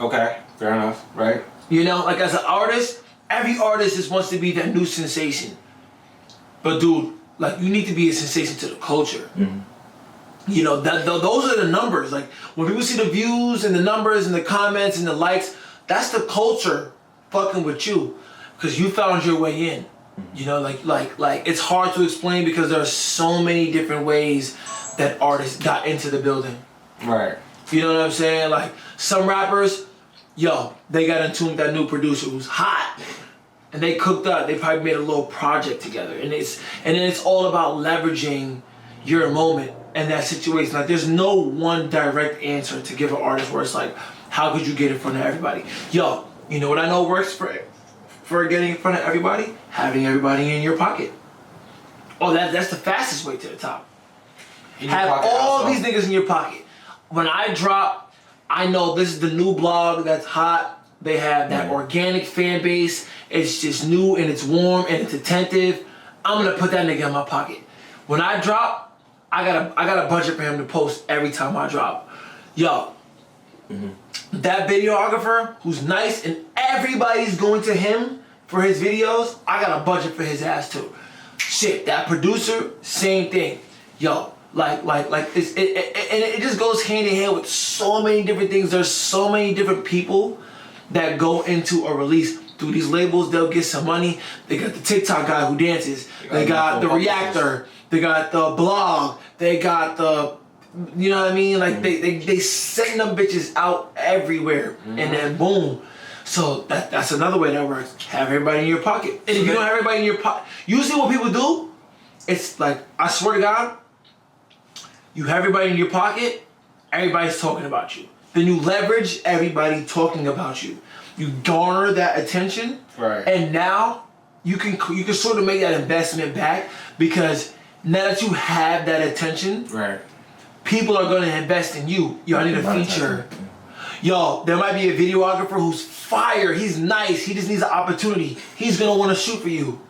Okay, fair enough, right? You know, like as an artist, every artist just wants to be that new sensation. But dude, like you need to be a sensation to the culture. You know, those are the numbers. Like when people see the views and the numbers and the comments and the likes, that's the culture fucking with you, because you found your way in. You know, like it's hard to explain because there are so many different ways that artists got into the building. Right. You know what I'm saying? Like some rappers, yo, they got in tune with that new producer who's hot, and they cooked up. They probably made a little project together, and then it's all about leveraging your moment and that situation. Like there's no one direct answer to give an artist where it's like, how could you get in front of everybody? Yo, you know what I know works for getting in front of everybody? Having everybody in your pocket. Oh, that's the fastest way to the top. Have all these niggas in your pocket. When I drop, I know this is the new blog that's hot. They have that organic fan base. It's just new and it's warm and it's attentive. I'm gonna put that nigga in my pocket. When I drop, I got a budget for him to post every time I drop. Yo, that videographer who's nice and everybody's going to him for his videos, I got a budget for his ass too. Shit, that producer, same thing. Yo, like it just goes hand in hand with so many different things. There's so many different people that go into a release. Through these labels, they'll get some money. They got the TikTok guy who dances. They got the reactor. They got the blog. They got the, you know what I mean? Like they send them bitches out everywhere, and then boom. So that's another way that works. Have everybody in your pocket. And if you don't have everybody in your pocket, usually what people do, it's like, I swear to God, you have everybody in your pocket, everybody's talking about you. Then you leverage everybody talking about you. You garner that attention, right? And now you can sort of make that investment back, because now that you have that attention, right, people are going to invest in you. Yo, I need a feature. Yo, there might be a videographer who's fire. He's nice. He just needs an opportunity. He's going to want to shoot for you.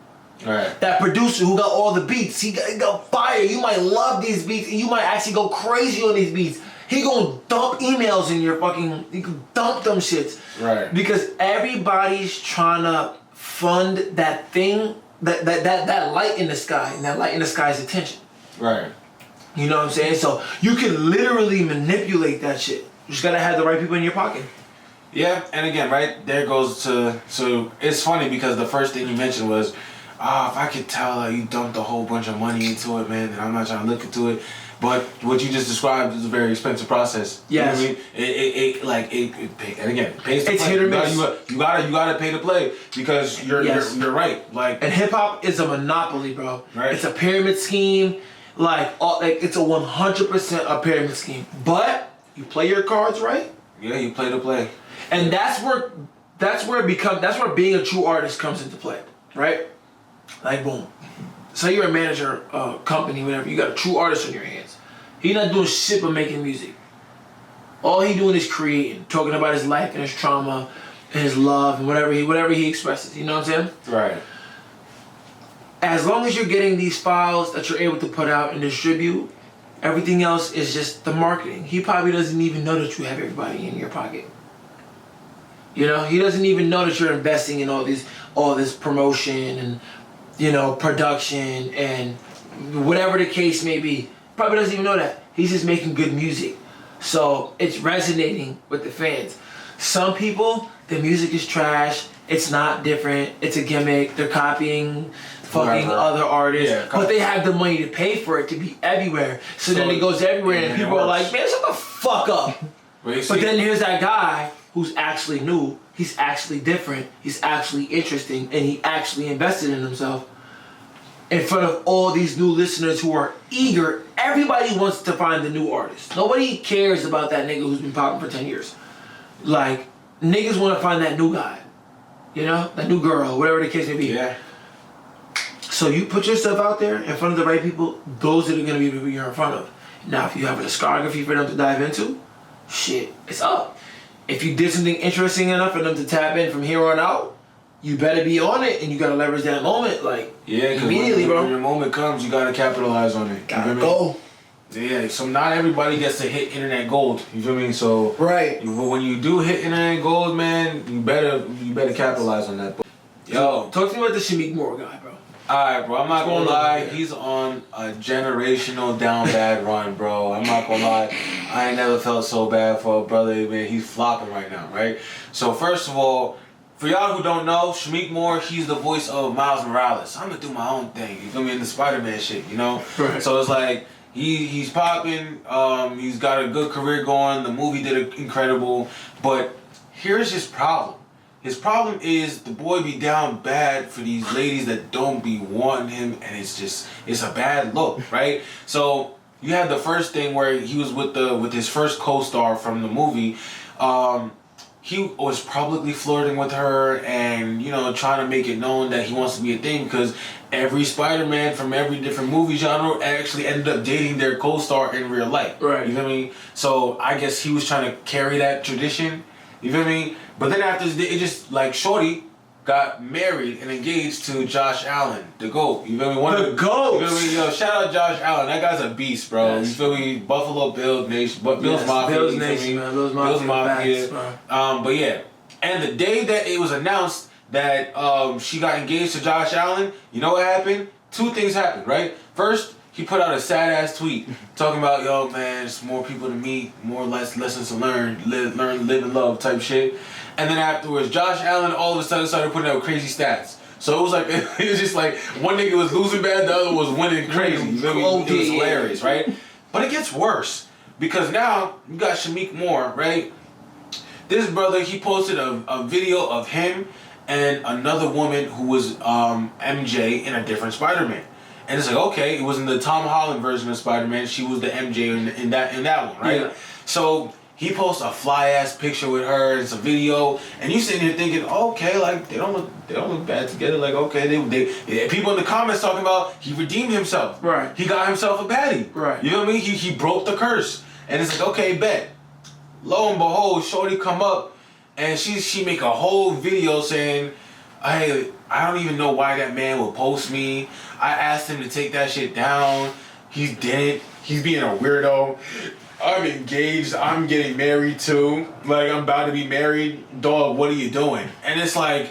Right. That producer who got all the beats, he got fire. You might love these beats, and you might actually go crazy on these beats. He gonna dump emails in your fucking, you can dump them shits. Right. Because everybody's trying to fund that thing, that light in the sky, and that light in the sky is attention. Right. You know what I'm saying? So you can literally manipulate that shit. You just gotta have the right people in your pocket. Yeah, and again, right, there goes to, so it's funny because the first thing you mentioned was, if I could tell that you dumped a whole bunch of money into it, man, then I'm not trying to look into it. But what you just described is a very expensive process. Yes. You know what I mean? And again, pays to It's play. hit or miss. You gotta pay to play, because you're right. Like, and hip hop is a monopoly, bro. Right. It's a pyramid scheme. It's a 100% a pyramid scheme. But you play your cards right. Yeah, you play to play. And that's where being a true artist comes into play, right? Like, boom. Say you're a manager, company, whatever. You got a true artist on your hands. He not doing shit but making music. All he doing is creating, talking about his life and his trauma and his love and whatever he expresses. You know what I'm saying? Right. As long as you're getting these files that you're able to put out and distribute, everything else is just the marketing. He probably doesn't even know that you have everybody in your pocket. You know, he doesn't even know that you're investing in all this promotion and, you know, production and whatever the case may be. Probably doesn't even know that. He's just making good music. So it's resonating with the fans. Some people, the music is trash. It's not different. It's a gimmick. They're copying fucking other artists. Yeah, but they have the money to pay for it to be everywhere. So then it goes everywhere and people are like, man, shut the fuck up. But then here's that guy who's actually new. He's actually different. He's actually interesting. And he actually invested in himself. In front of all these new listeners who are eager. Everybody wants to find the new artist. Nobody cares about that nigga who's been popping for 10 years. Like, niggas want to find that new guy. You know? That new girl, whatever the case may be. Yeah. So you put yourself out there in front of the right people, those are going to be the people you're in front of. Now, if you have a discography for them to dive into, shit, it's up. If you did something interesting enough for them to tap in from here on out, you better be on it, and you gotta leverage that moment, like, immediately, bro. When your moment comes, you gotta capitalize on it. Gotta go. Yeah, so not everybody gets to hit internet gold. You feel me? So right. When you do hit internet gold, man, you better capitalize on that. Yo, talk to me about the Shameik Moore guy, bro. Alright, bro, I'm not gonna lie, he's on a generational down bad run, bro. I'm not gonna lie, I ain't never felt so bad for a brother, man. He's flopping right now, right? So first of all, for y'all who don't know, Shameik Moore, he's the voice of Miles Morales. I'm gonna do my own thing, you feel me, in the Spider-Man shit, you know? Right. So it's like, he's popping, he's got a good career going, the movie did incredible, but here's his problem. His problem is the boy be down bad for these ladies that don't be wanting him, and it's a bad look, right? So you had the first thing where he was with his first co-star from the movie. He was publicly flirting with her and, you know, trying to make it known that he wants to be a thing, because every Spider-Man from every different movie genre actually ended up dating their co-star in real life. Right. You feel me? So I guess he was trying to carry that tradition. You feel me? But then after this, it just, like, Shorty got married and engaged to Josh Allen, the GOAT. You feel me? The GOAT! You feel me? Yo, shout out Josh Allen. That guy's a beast, bro. Yes. You feel me? Buffalo Bills Nation. Bills Mafia. Bills you feel Nation, me? man. Bills Mafia. Facts, bro. But yeah. And the day that it was announced that she got engaged to Josh Allen, you know what happened? Two things happened, right? First, he put out a sad-ass tweet talking about, yo, man, it's more people to meet, more lessons to learn, live and love type shit. And then afterwards, Josh Allen all of a sudden started putting out crazy stats. So it was like, it was just like, one nigga was losing bad, the other was winning crazy. You feel me? It was hilarious, right? But it gets worse, because now you got Shameik Moore, right? This brother, he posted a video of him and another woman who was MJ in a different Spider-Man. And it's like, okay, it was in the Tom Holland version of Spider-Man. She was the MJ in that one, right? Yeah. So he posts a fly ass picture with her and some video, and you sitting here thinking, okay, like they don't look bad together. Like, okay, they people in the comments talking about he redeemed himself. Right. He got himself a baddie. Right. You know what I mean? He broke the curse, and it's like, okay, bet. Lo and behold, Shorty come up, and she make a whole video saying, hey, I don't even know why that man would post me. I asked him to take that shit down. He didn't. He's being a weirdo. I'm engaged. I'm getting married too. Like, I'm about to be married. Dog, what are you doing? And it's like,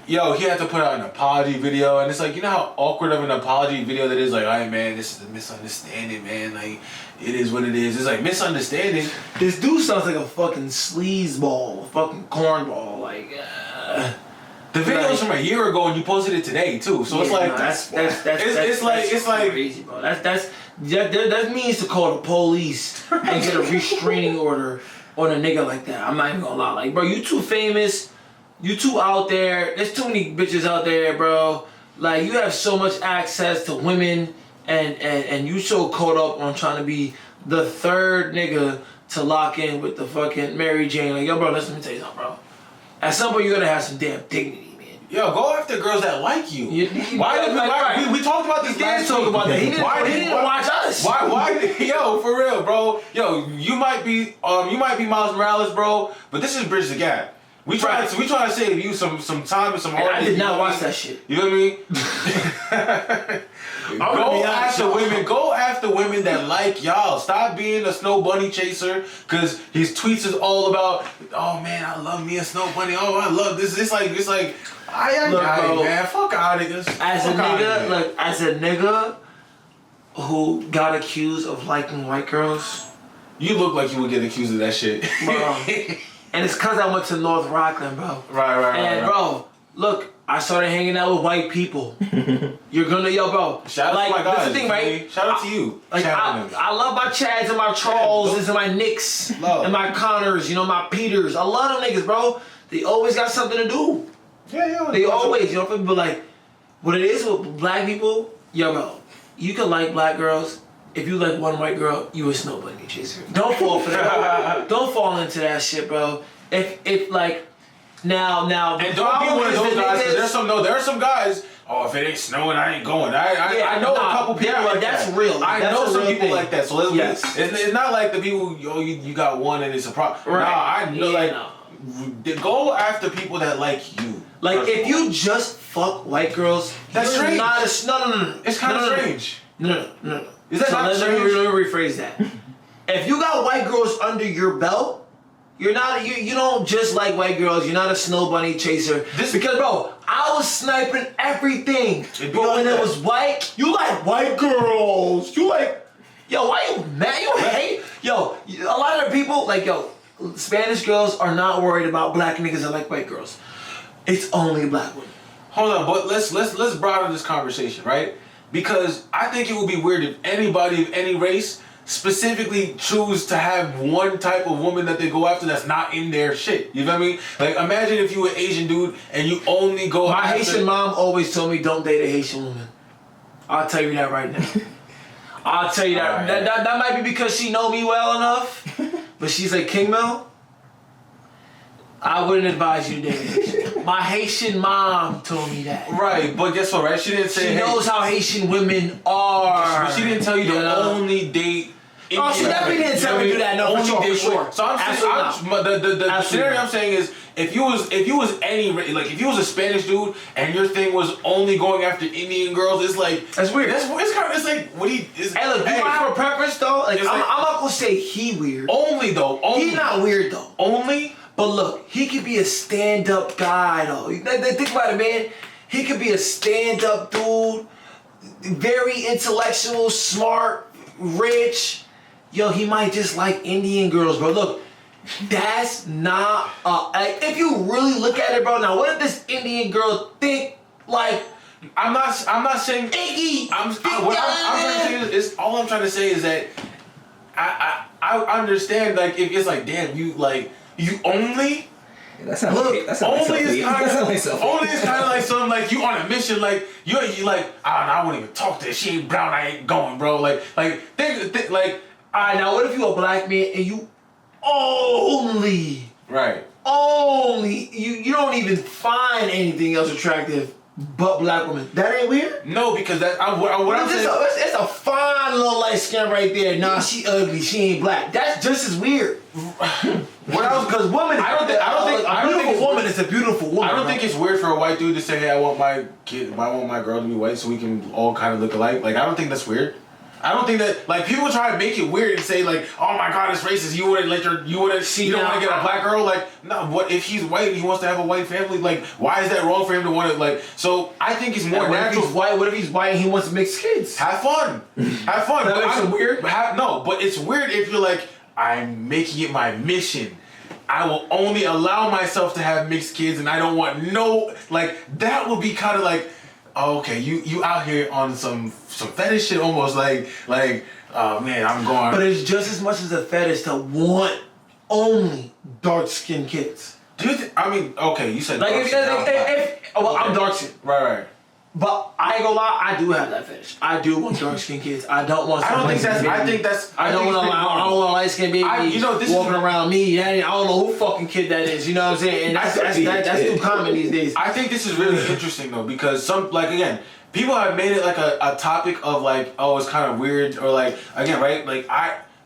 yo, he had to put out an apology video. And it's like, you know how awkward of an apology video that is? Like, all right, man, this is a misunderstanding, man. Like, it is what it is. It's like, misunderstanding. This dude sounds like a fucking sleazeball, fucking cornball. Like, the video was from a year ago, and you posted it today too. So it's like, it's like crazy, bro. That means to call the police and get a restraining order on a nigga like that. I'm not even gonna lie. Like, bro, you too famous. You too out there. There's too many bitches out there, bro. Like, you have so much access to women, and you so caught up on trying to be the third nigga to lock in with the fucking Mary Jane. Like, yo, bro, listen, let me tell you something, bro. At some point, you're gonna have some damn dignity, man. Yo, go after girls that like you. Why we talked about this last talk about that. He didn't watch us. Why? Yo, for real, bro. Yo, you might be Miles Morales, bro. But this is Bridge the Gap. We try to save you some time and some hard. I did not watch that shit. You know what I mean? Go after women that like y'all. Stop being a snow bunny chaser, because his tweets is all about, oh man, I love me a snow bunny. Oh, I love this. It's like man, fuck out of this. As a nigga who got accused of liking white girls, you look like you would get accused of that shit, bro. And it's cause I went to North Rockland, bro. Right. And bro, look, I started hanging out with white people. You're gonna, yo, bro. Shout out to my guys. That's the thing, right? Shout out to you. Like, I love my Chads and my Charleses and my Nicks and my Connors, you know, my Peters. I love them niggas, bro. They always got something to do. Yeah. They always, you know, but like, what it is with black people, yo, bro, you can like black girls. If you like one white girl, you a snow bunny chaser. Don't fall for that. Don't fall into that shit, bro. If like now, and don't be one of those guys. Cause there are some guys. oh, if it ain't snowing, I ain't going. I know a couple people like that's that. real. I That's know a some real people thing. like that. So it's not like the people, you got one and it's a problem. Right. Nah, I know, go after people that like you. Like, if you just fuck white girls, that's strange. Not a, no. It's kind of strange. No. Is that not strange? Let me rephrase that. If you got white girls under your belt, you don't just like white girls. You're not a snow bunny chaser. Because, bro, I was sniping everything. But when it was white, you like white girls. You like, yo, why you mad? You hate, yo. A lot of people like, yo, Spanish girls are not worried about black niggas that like white girls. It's only black women. Hold on, but let's broaden this conversation, right? Because I think it would be weird if anybody of any race specifically choose to have one type of woman that they go after that's not in their shit. You know what I mean? Like, imagine if you were an Asian dude and you only go My after... Haitian mom always told me don't date a Haitian woman. I'll tell you that right now. I'll tell you that. Right. That might be because she know me well enough, but she's like, King Mel, I wouldn't advise you to date a Haitian. My Haitian mom told me that. Right, but guess what, right? She didn't say... She knows how Haitian women are. But she didn't tell you to only date... Oh, she definitely didn't tell me to do that. No, only for date sure. So the scenario I'm saying is, if you was if you was a Spanish dude and your thing was only going after Indian girls, it's like that's weird. It's like what do you? Hey, look, you might have a preference though. Like, I'm not gonna say he weird. Only though. He not weird though. Only. But look, he could be a stand-up guy though. Think about it, man. He could be a stand-up dude, very intellectual, smart, rich. Yo, he might just like Indian girls, bro. Look, that's not if you really look at it, bro. Now, what if this Indian girl think like? I'm not saying Iggy. What I'm trying to say is all I'm trying to say is that I understand, like, if it's like, damn, you only. That's not only is kind of like something like you on a mission, like you like, I won't even talk to her. She ain't brown, I ain't going, bro. Think like. Alright, now what if you a black man and you only you don't even find anything else attractive but black women? That ain't weird? No, because what I'm saying, it's a fine little light skin right there. Nah, she ugly, she ain't black. That's just as weird. Because women, a beautiful woman is a beautiful woman. I don't think it's weird for a white dude to say, hey, I want my girl to be white so we can all kind of look alike. Like, I don't think that's weird. I don't think that, like, people try to make it weird and say, like, oh my god, it's racist. You don't want to get a black girl? Like, no, what if he's white and he wants to have a white family? Like, why is that wrong for him to want to, like, so I think it's more natural. What if he's white and he wants to mix kids? Have fun. Have fun. That makes it weird? No, but it's weird if you're like, I'm making it my mission. I will only allow myself to have mixed kids and I don't want like, that would be kind of like, oh, okay, you out here on some fetish shit almost like oh man, I'm going. But it's just as much as a fetish to want only dark skinned kids. Do you I mean, okay, you said like I'm dark skinned. Right. But I ain't gonna lie, I do have that fetish. I do want dark skinned kids. I don't want. I don't want light skinned babies walking around me. I don't know who fucking kid that is. You know what I'm saying? And that's too common these days. I think this is really interesting though, because again, people have made it like a topic of like, oh, it's kind of weird, or like, again, right? Like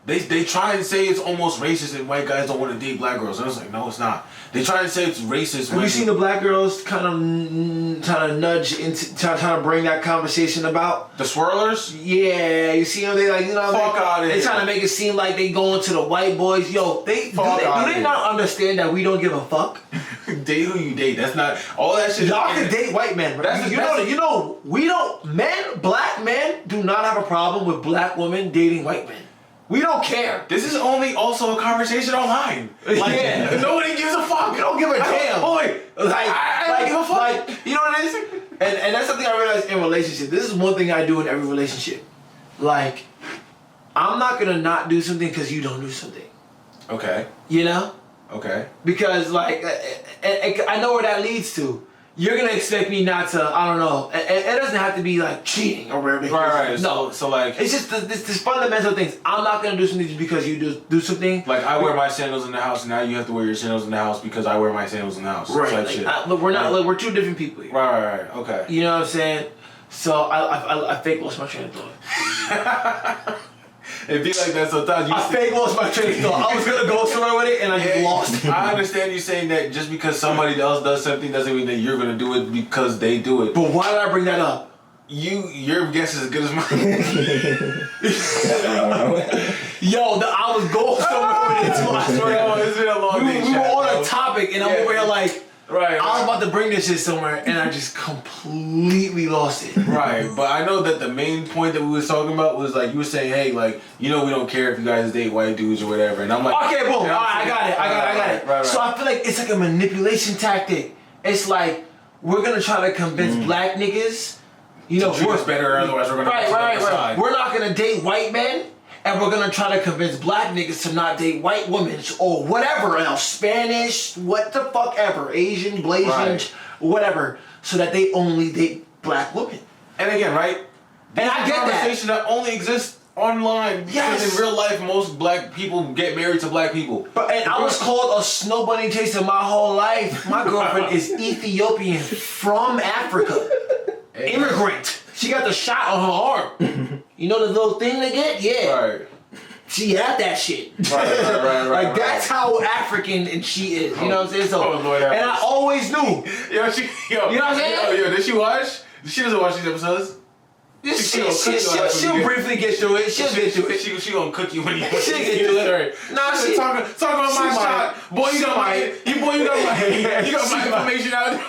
they try and say it's almost racist and white guys don't want to date black girls. And I was like, no, it's not. They try and say it's racist. Have you seen the black girls kind of trying to nudge into trying to bring that conversation about the swirlers? Yeah, you see them. They like, you know, they trying to make it seem like they going to the white boys. Yo, do they not understand that we don't give a fuck? Date who you date. That's not all that shit. Y'all can date white men, bro. You know, we don't. Black men do not have a problem with black women dating white men. We don't care. This is only also a conversation online. Like, nobody gives a fuck. We don't give a damn. I don't give a fuck. Like, you know what it is? And that's something I realized in relationship. This is one thing I do in every relationship. Like, I'm not gonna not do something because you don't do something. Okay. You know? Okay. Because like, I know where that leads to. you're gonna expect me not to. I don't know. It doesn't have to be like cheating or whatever. Right. No. So like, it's just this fundamental things. I'm not gonna do something just because you do something. Like I wear my sandals in the house, and now you have to wear your sandals in the house because I wear my sandals in the house. Right. Type Like, shit. look, we're not. Look, we're two different people here. Right. Okay. You know what I'm saying? So I fake lost my train of thought. It'd be like that sometimes. I fake lost my train of thought. I was gonna go somewhere with it and I just lost it. I understand you saying that just because somebody else does something doesn't mean that you're gonna do it because they do it. But why did I bring that up? Your guess is as good as mine. I was going somewhere with it too. I swear. It's been a long day. We were on a topic and I'm over here like. Right. I was about to bring this shit somewhere and I just completely lost it. Right, but I know that the main point that we was talking about was like you were saying, hey, like we don't care if you guys date white dudes or whatever, and I'm like, okay, boom, you know I got it. Right. So I feel like it's like a manipulation tactic. It's like we're gonna try to convince black niggas, to treat us better, otherwise we're gonna right. We're not gonna date white men. And we're gonna try to convince black niggas to not date white women or whatever else, Spanish, what the fuck ever, Asian, Blasian, whatever, so that they only date black women. And again, right? And I get conversation that only exists online. Yes. Because in real life, most black people get married to black people. And I was called a snow bunny chaser my whole life. My girlfriend is Ethiopian from Africa, immigrant. She got the shot on her arm. You know the little thing they get? Yeah. Right. She had that shit. Right. Like that's how African and she is. You know what I'm saying? So, Lord, and I always knew. You know what I'm saying? Yo, did she watch? She doesn't watch these episodes. She'll briefly get through it. She'll get through it. She gonna cook you when you she'll get through it. Nah, she talk about my shot. Boy, you got my information out.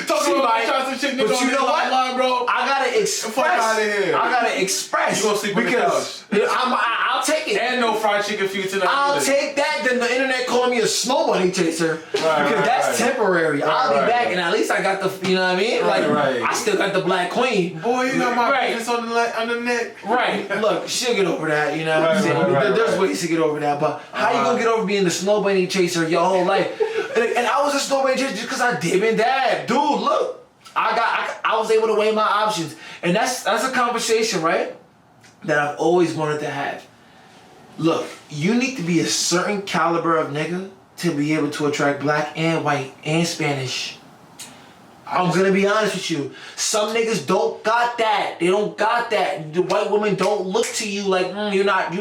Talk about my shots and shit, nigga. But you know what, line, bro? I gotta express. Fuck out of here. I gotta express. You gonna sleep on the couch? I'll take it. And no fried chicken for you tonight. I'll take that than the internet calling me a snow bunny chaser because that's temporary. I'll be back and at least I got the, you know what I mean? I still got the black queen. Boy, you got my penis on the neck. Right. Look, she'll get over that. You know what I'm saying? There's ways to get over that, but how you gonna get over being the snow bunny chaser your whole life? And I was a snow bunny chaser just because I dib and dab, dude. Look, I was able to weigh my options, and that's a conversation, right? That I've always wanted to have. Look, you need to be a certain caliber of nigga to be able to attract black and white and Spanish. I'm gonna be honest with you. Some niggas don't got that. They don't got that. The white women don't look to you like you're not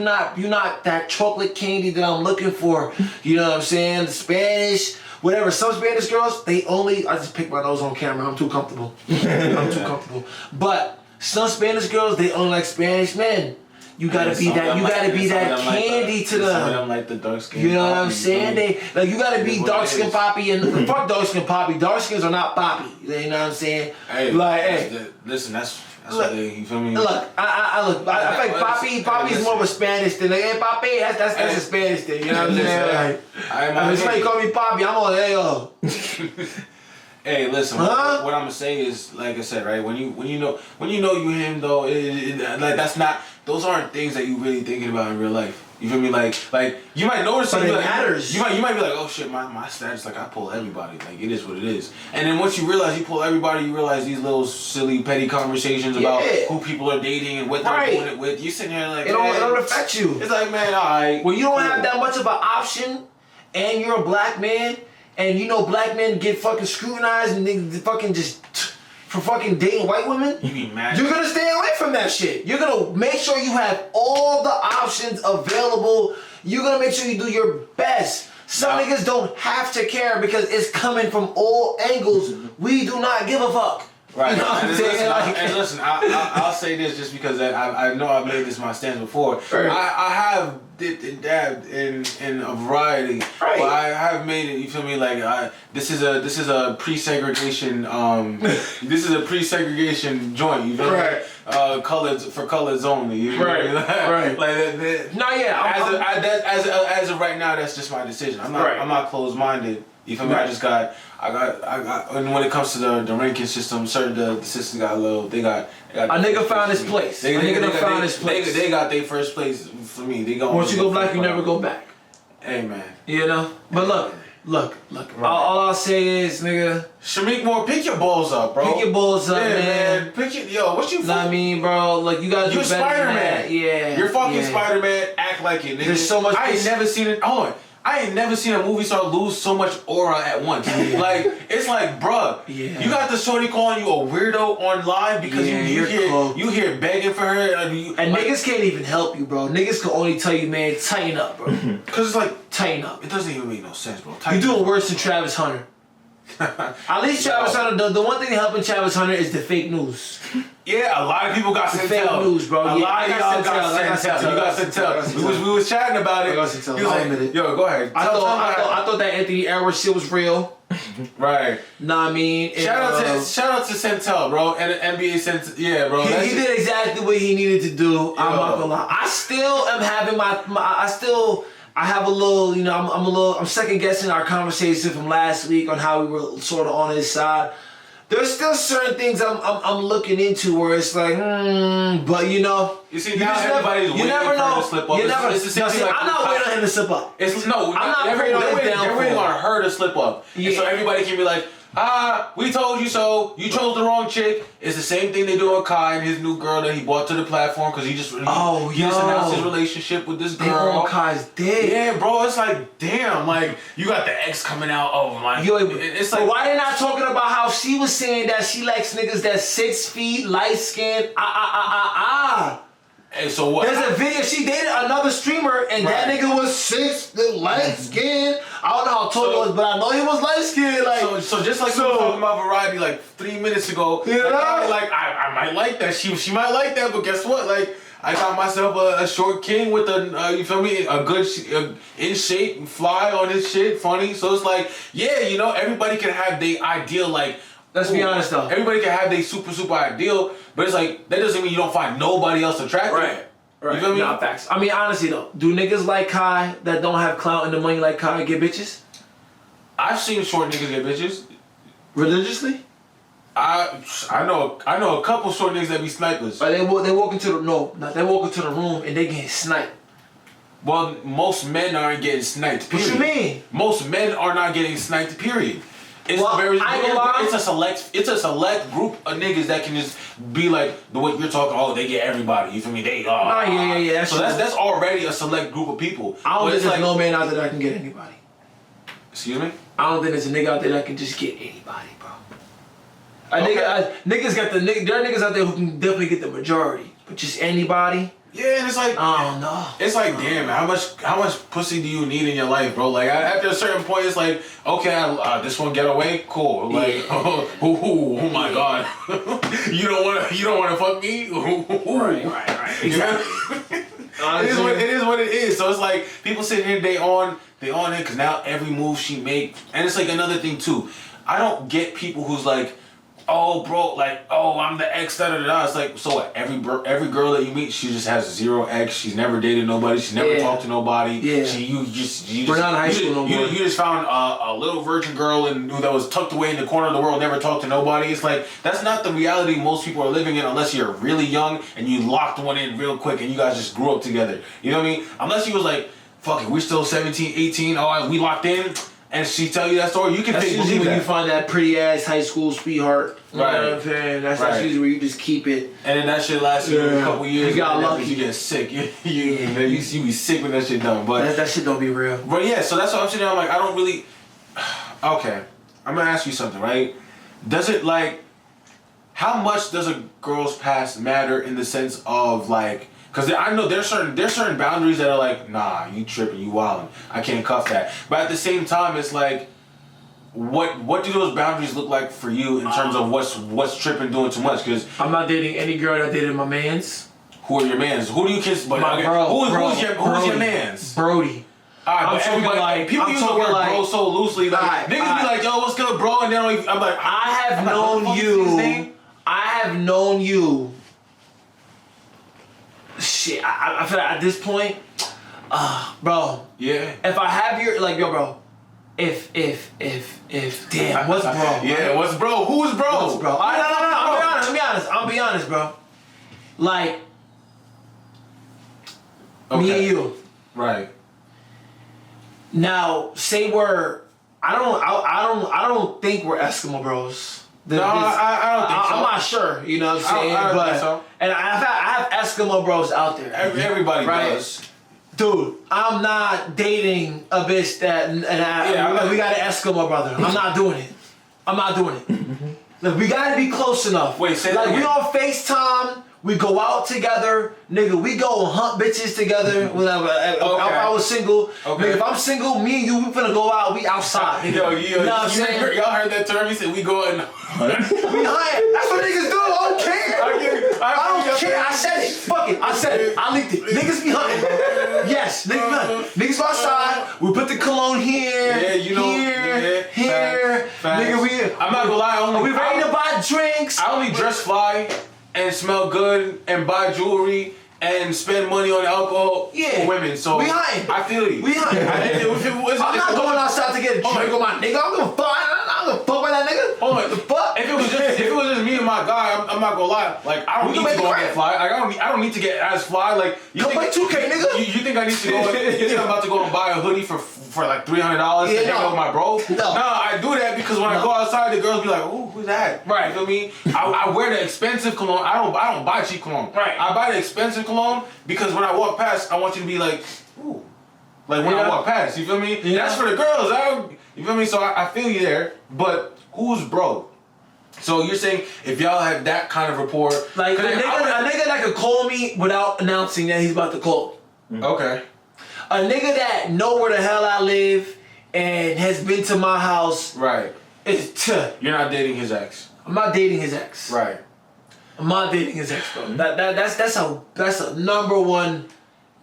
that chocolate candy that I'm looking for. You know what I'm saying? The Spanish, whatever. Some Spanish girls, I just pick my nose on camera. I'm too comfortable. But some Spanish girls, they only like Spanish men. You gotta be that. You gotta be that candy to them. Some of them like the dark skin. You know what I'm saying? You gotta be dark skin poppy and fuck dark skin poppy. Dark skins are not poppy. You know what I'm saying? Hey, listen, that's what they. You feel me? Look, I think poppy is more of a Spanish thing. Like, hey, papi, that's a Spanish thing. You know what I'm saying? Somebody call me poppy. I'm on yo. Hey, listen. What I'm gonna say is, like I said, right? When you know you him though, like that's not. Those aren't things that you really thinking about in real life. You feel me? Like you might notice but it matters. You might be like, oh shit, my status, like I pull everybody. Like it is what it is. And then once you realize you pull everybody, you realize these little silly petty conversations about who people are dating and what they're doing it with. You sitting here like, it don't affect you. It's like, man, alright. When you don't have that much of an option, and you're a black man, and you know black men get fucking scrutinized and they fucking just. For fucking dating white women, you be mad. You're gonna stay away from that shit. You're gonna make sure you have all the options available. You're gonna make sure you do your best. Some niggas don't have to care because it's coming from all angles. We do not give a fuck. Right. You know what I'm saying? Listen, I'll say this just because I know I've made this my stance before. Right. I have dipped and dabbed in a variety. Right. But I have made it. You feel me? Like this is a pre-segregation. This is a pre-segregation joint. You feel me? Colors only. You feel me? Right. As of right now, that's just my decision. I'm not closed-minded. You feel me? I got, and when it comes to the ranking system, the systems got low. They got a nigga found his place. They got their first place for me. They go. Once you go black, you never go back. Hey man. You know? But look, Look. All I'll say is, nigga. Shameik Moore, pick your balls up, bro. Pick your balls up, man. Pick your, what you? Know what I mean, bro? Like you gotta do better Spider-Man. than that. Yeah. You're fucking Spider-Man. Act like it, nigga. There's so much. I ain't never seen it. Hold on. I ain't never seen a movie star lose so much aura at once. Like, it's like, bruh, you got the shorty calling you a weirdo online because you hear begging for her. And niggas can't even help you, bro. Niggas can only tell you, man, tighten up, bro. Because it's like, tighten up. It doesn't even make no sense, bro. You're doing worse than Travis Hunter. At least Travis Hunter, the one thing helping Travis Hunter is the fake news. Yeah, a lot of people got sent fake news, bro. A lot of y'all got sent. You got sent. We was chatting about it. I got sent. He was like, yo, go ahead. I thought that Anthony Edwards shit was real. Right. Nah, I mean, shout out to Centel, bro, and NBA Centel. Yeah, bro. He did exactly what he needed to do. I'm not gonna lie. I still am having I have a little, you know, I'm second guessing our conversation from last week on how we were sort of on his side. There's still certain things I'm looking into where it's like, but you know, you see, now everybody's waiting for him to slip up. It's the same thing. I'm not waiting on him to slip up. I'm not waiting on her to slip up. Yeah. And so everybody can be like, we told you so. You chose the wrong chick. It's the same thing they do on Kai and his new girl that he brought to the platform because he just announced his relationship with this girl. On Kai's dead. Yeah, bro. It's like, damn. Like, you got the ex coming out. Oh my. It's like, why they not talking about how she was saying that she likes niggas that's 6 feet, light skinned. Hey, so what? There's a video. She dated another streamer, and that nigga was 6, light skinned. I don't know how tall he was, but I know he was light skinned. Like, so just like we were talking about variety like 3 minutes ago. I might like that. She might like that, but guess what? Like, I got myself a short king with you feel me? A good in shape, fly on his shit, funny. So it's like, yeah, you know, everybody can have their ideal like. Let's be honest though. Everybody can have their super ideal, but it's like that doesn't mean you don't find nobody else attractive. Right. You feel me? Nah, facts. I mean, honestly though, do niggas like Kai that don't have clout and the money like Kai get bitches? I've seen short niggas get bitches. Religiously? I know a couple short niggas that be snipers. They walk into the room and they get sniped. Well, most men aren't getting sniped. Period. What you mean? Most men are not getting sniped. Period. It's it's a select group of niggas that can just be like the way you're talking. Oh, they get everybody. You feel me? Yeah. So that's already a select group of people. I don't think there's no man out there that can get anybody. Excuse me? I don't think there's a nigga out there that can just get anybody, bro. There are niggas out there who can definitely get the majority, but just anybody. Yeah, and it's like, I don't know. It's like, damn, how much pussy do you need in your life, bro? Like, after a certain point, it's like, okay, this one get away, cool. Like, oh my god, you don't wanna fuck me? Right. Exactly. It is what it is. So it's like people sitting here, they on it because now every move she make, and it's like another thing too. I don't get people who's like, oh, bro, like, oh, I'm the ex, da-da-da-da. It's like, so what? Every girl that you meet, she just has 0 ex. She's never dated nobody. She's never talked to nobody. Yeah. We're not in high school no more. You just found a little virgin girl that was tucked away in the corner of the world, never talked to nobody. It's like, that's not the reality most people are living in unless you're really young and you locked one in real quick and you guys just grew up together. You know what I mean? Unless you was like, fuck it, we're still 17, 18, we locked in. And she tell you that story, you can That's usually when you find that pretty ass high school sweetheart. You know what I'm saying? That's usually where you just keep it. And then that shit lasts you a couple years. You got lucky. You get sick. You be sick when that shit done. But that shit don't be real. But yeah, so that's what I'm sitting there. I'm like, I don't really. Okay, I'm gonna ask you something, right? Does it like, how much does a girl's past matter in the sense of like? Because I know there's certain boundaries that are like, nah, you tripping, you wildin'. I can't cuff that. But at the same time, it's like, what do those boundaries look like for you in terms of what's tripping, doing too much? Because I'm not dating any girl that dated my mans. Who are your mans? Who do you kiss? But my bro. Who's your mans? Brody. I'm talking like people use the word bro so loosely. Like niggas be like, yo, what's good, bro? And then I'm like, I have known you. Shit, I feel like at this point, bro. Yeah. If I have your bro. If damn, what's bro? Yeah, what's bro? Who's bro? What's bro? No. I'll be honest, bro. Like, me and you. Right. Now, say I I don't think we're Eskimo bros. I don't think so. I'm not sure. You know what I'm saying? I don't think so. And I have Eskimo bros out there. Everybody right? does. Dude, I'm not dating a bitch that we got an Eskimo brother. I'm not doing it. I'm not doing it. Look, we gotta be close enough. Wait, say that like again. we on FaceTime. We go out together, nigga. We go hunt bitches together. Whatever. If I was single, nigga, if I'm single, me and you, we finna go out. We outside. Nigga. Yo, you know what I'm saying? Y'all heard that term? He said we go and we hunting. That's what niggas do. I don't care. I don't care. I said it. Fuck it. I said it. I leaked it. Niggas be hunting. Yes, niggas be hunting. Niggas go outside. We put the cologne here. Yeah, you know. Here. Facts. Nigga, I'm not gonna lie. we ready to buy drinks. I only dress fly and smell good and buy jewelry and spend money on alcohol for women. So we hunting. I feel you. We hunting. I'm not going outside to get a drink with my nigga. I'm gonna fuck. I'm gonna fuck with that nigga. Hold on. The fuck? If it was just me and my guy, I'm not gonna lie. Like I don't need to go and get fly. I don't need to get as fly. Like you come play 2K, nigga. You think I need to go? You think I'm about to go and buy a hoodie for like $300 to hang out with my bro? No, I do that because when I go outside, the girls be like, "Ooh, who's that?" Right. You feel me? I wear the expensive cologne. I don't buy cheap cologne. Right. I buy the expensive cologne because when I walk past, I want you to be like, "Ooh." Like when I walk past, you feel me? Yeah. That's for the girls. You feel me? So I feel you there. But who's bro? So you're saying if y'all have that kind of rapport, like a nigga that could call me without announcing that he's about to call me. Okay. A nigga that know where the hell I live and has been to my house. Right. You're not dating his ex. I'm not dating his ex. Right. I'm not dating his ex, bro. That's a number one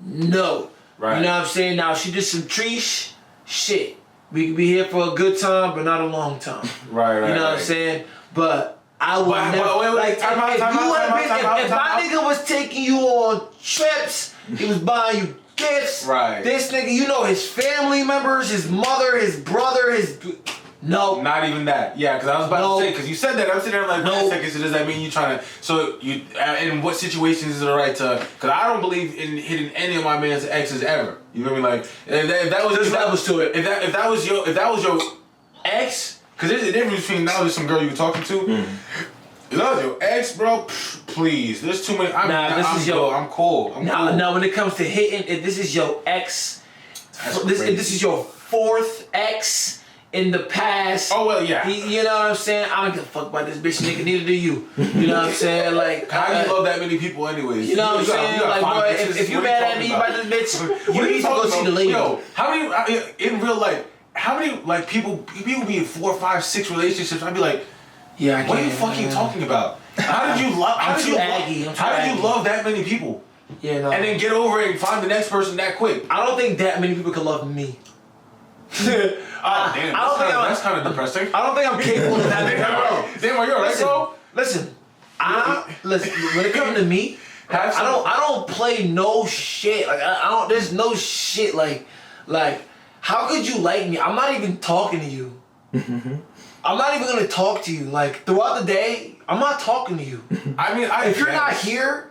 no. Right. You know what I'm saying? Now she did some treesh shit. We could be here for a good time, but not a long time. Right. You know what I'm saying? But I would never. Like, if my nigga was taking you on trips, he was buying you gifts. Right. This nigga, you know his family members, his mother, his brother, No. Not even that. Yeah, because I was about to say, because you said that. I'm sitting there like, wait a second, so does that mean you trying to, so you, in what situations is it right to, because I don't believe in hitting any of my man's exes ever. You feel me? Like, if that was, there's levels to it. If that was your ex, because there's a difference between now there's some girl you're talking to. If that was your ex, bro, please. There's too many. I'm cool. Now, when it comes to hitting, if this is your ex, this is your fourth ex in the past. Oh, well, yeah. You know what I'm saying? I don't give a fuck about this bitch, nigga. Neither do you. You know what I'm saying? Like, how do you love that many people, anyways? You know what I'm saying? Like, boy, if you mad at me about this bitch, you need to go see the lady. Yo, how many in real life? How many like people be in 4, 5, 6 relationships? I'd be like, yeah, what are you fucking talking about? How did you love? How did you love that many people? Yeah, no. And then get over it and find the next person that quick. I don't think that many people can love me. Damn, that's kind of depressing. I don't think I'm capable of that. Damn, are you alright, bro? Listen. When it comes to me, I don't play no shit. Like I don't. There's no shit. Like how could you like me? I'm not even talking to you. I'm not even gonna talk to you. Like throughout the day, I'm not talking to you. I mean, if you're not here,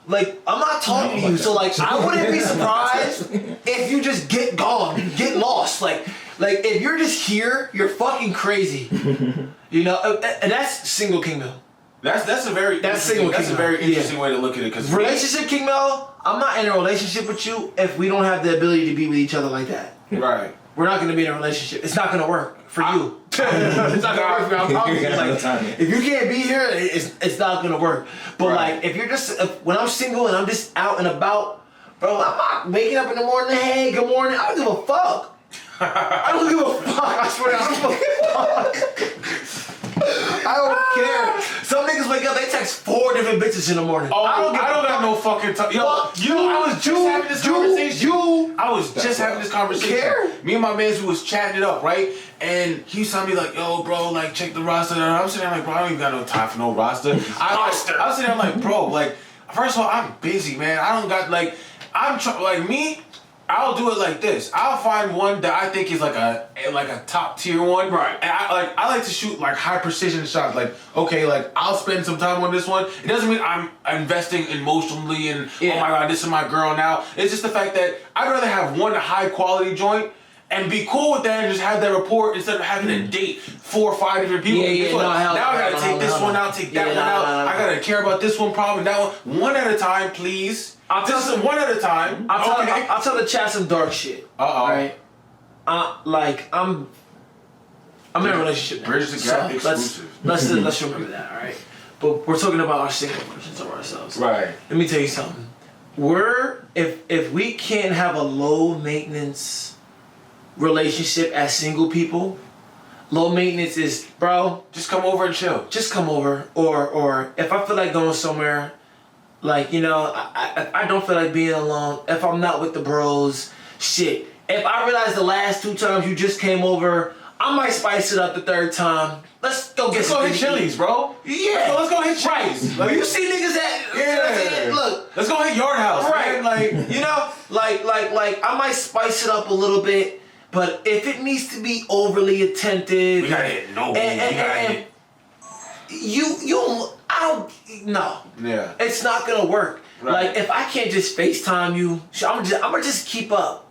like I'm not talking to you. So like I wouldn't be surprised if you just get gone, get lost. Like if you're just here, you're fucking crazy. You know, and that's single King Mel. That's a very interesting way to look at it. Because relationship King Mel, I'm not in a relationship with you if we don't have the ability to be with each other like that. Right. We're not going to be in a relationship. It's not going to work for you. It's not going to work for me. I'm talking to you. Like, if you can't be here, it's not going to work. But like, if you're just when I'm single and I'm just out and about, bro, I'm not waking up in the morning. Hey, good morning. I don't give a fuck. I don't give a fuck. I swear, I don't give a fuck. I don't care. Some niggas wake up, they text 4 different bitches in the morning. Oh, I don't got no fucking time. Yo, I was just having this conversation. I was just having this conversation. Me and my mans, we was chatting it up, right? And he was telling me like, yo, bro, like check the roster. And I'm sitting there like, bro, I don't even got no time for no roster. I was sitting there like, bro, like, first of all, I'm busy, man. I don't got like, I'll do it like this. I'll find one that I think is like a top tier one. Right. And I like to shoot like high precision shots. Like, okay, like I'll spend some time on this one. It doesn't mean I'm investing emotionally and oh my god, this is my girl now. It's just the fact that I'd rather have one high quality joint and be cool with that and just have that report instead of having to date 4 or 5 different people. Now I gotta take this one out, take that one out. I gotta care about this one problem, that one at a time, please. One at a time. I'll tell the chat some dark shit. Right? I'm in a relationship now. Bridge the gap exclusive. Let's remember that, all right? But we're talking about our single versions of ourselves. Right. Let me tell you something. If we can't have a low maintenance relationship as single people, low maintenance is, bro, just come over and chill. Just come over, or if I feel like going somewhere, like, you know, I don't feel like being alone. If I'm not with the bros, shit. If I realize the last 2 times you just came over, I might spice it up the 3rd time. Let's go get some Chili's, bro. Yeah. Let's go hit Chili's. Right. Like, you see niggas at, yeah. Look. Let's go hit Yard House. Right. Man. Like, you know, like I might spice it up a little bit, but if it needs to be overly attentive. We gotta hit No. Yeah. It's not gonna work. Right. Like, if I can't just FaceTime you, I'm gonna just keep up.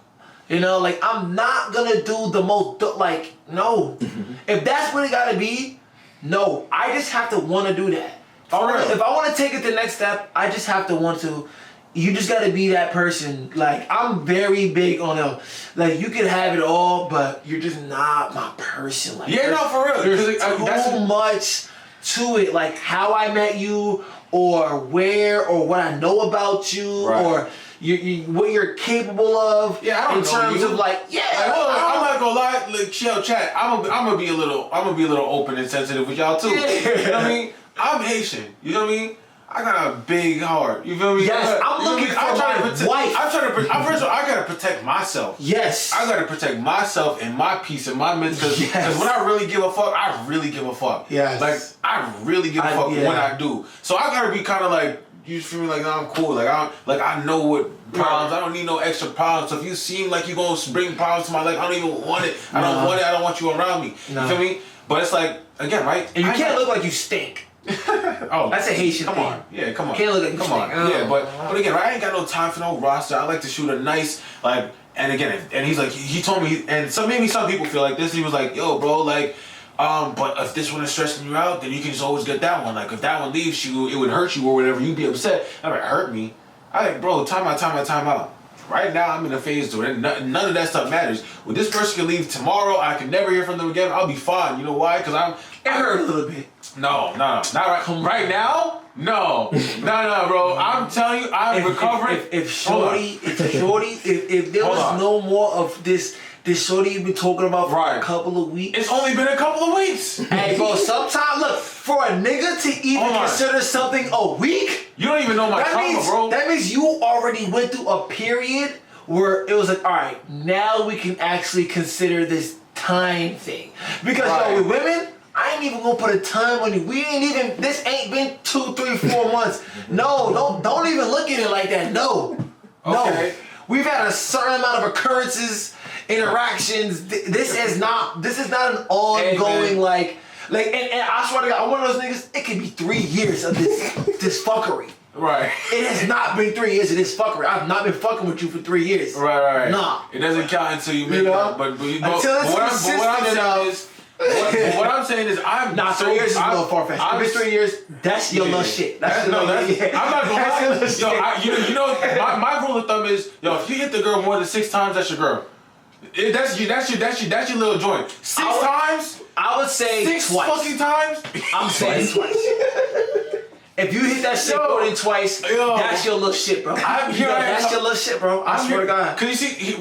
You know, like, I'm not gonna do the most, like, no. If that's what it gotta be, no. I just have to wanna do that. If I wanna take it the next step, I just have to want to. You just gotta be that person. Like, I'm very big on like, you can have it all, but you're just not my person. Like, yeah, no, for real. There's too much to it. Like, how I met you, or where, or what I know about you, right. or what you're capable of. Yeah, I don't know terms you. of like, yeah. I'm not gonna lie, like, chill, chat. I'm gonna be a little open and sensitive with y'all too. Yeah. You know what I mean? I'm Haitian. You know what I mean? I got a big heart. You feel me? Yes, I'm looking for my wife. First of all, I gotta protect myself. Yes. I gotta protect myself and my peace and my mental. Because when I really give a fuck, I really give a fuck. Yes. Like, I really give a fuck when I do. So I gotta be kind of like, you feel me? Like, I'm cool. Like, I know what problems. I don't need no extra problems. So if you seem like you're gonna bring problems to my life, I don't even want it. I don't want it. I don't want you around me. No. You feel me? But it's like, again, right? And you can't look like you stink. Oh, that's a Haitian come thing. on. Yeah, come on. Can't look like you come stink. on. Yeah, but again, I ain't got no time for no roster. I like to shoot a nice, like, and again, and he's like, he told me, and maybe some people feel like this. He was like, yo, bro, like, but if this one is stressing you out, then you can just always get that one. Like, if that one leaves you, it would hurt you or whatever. You'd be upset. I'm like, hurt me? I like, bro, time out. Right now, I'm in a phase to it. None of that stuff matters. When this person can leave tomorrow, I can never hear from them again. I'll be fine. You know why? Because it hurt a little bit. No, not right. Right now? No, bro. I'm telling you, I'm recovering. If there was no more of this shorty you've been talking about for a couple of weeks. It's only been a couple of weeks. Hey, bro, sometimes, look, for a nigga to even consider something a week. You don't even know my trauma, bro. That means you already went through a period where it was like, all right, now we can actually consider this time thing. Because, yo, with women, I ain't even gonna put a time on you. This ain't been 2, 3, 4 months. No, don't even look at it like that. No. Okay. We've had a certain amount of occurrences, interactions. This is not an ongoing, like, and I swear to God, I'm one of those niggas, it could be 3 years of this fuckery. Right. It has not been 3 years of this fuckery. I've not been fucking with you for 3 years. Right. Nah. It doesn't count until you make that. But what I'm saying is, I'm nah. 3 years is a little far fetched. If it's 3 years, that's your little shit. I'm not gonna lie. You know, my rule of thumb is, yo, if you hit the girl more than 6 times, that's your girl. That's your little joint. 6 times. I would say 6 twice. Fucking times. I'm saying twice. If you hit that shit more than twice, that's your little shit, bro. That's your little shit, bro. I swear to God. Cause you see,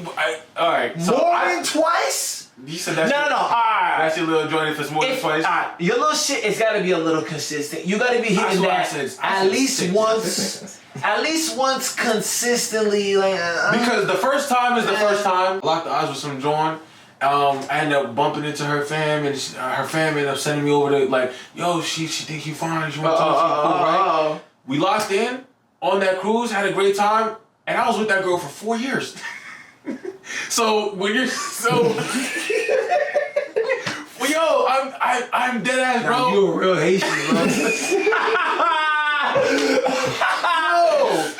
all right. So more than twice? You said that's no. All right. That's your little joint if it's more than twice. All right. Your little shit has got to be a little consistent. You got to be hitting that at least once. At least once consistently, like. Because the first time is the first time. I locked the eyes with some joint. I ended up bumping into her fam, and her fam ended up sending me over to, like, yo, she think you fine. She want to tell me cool, right? We locked in on that cruise, had a great time, and I was with that girl for 4 years. So when you're yo, I'm dead ass, bro. You a real Haitian, bro.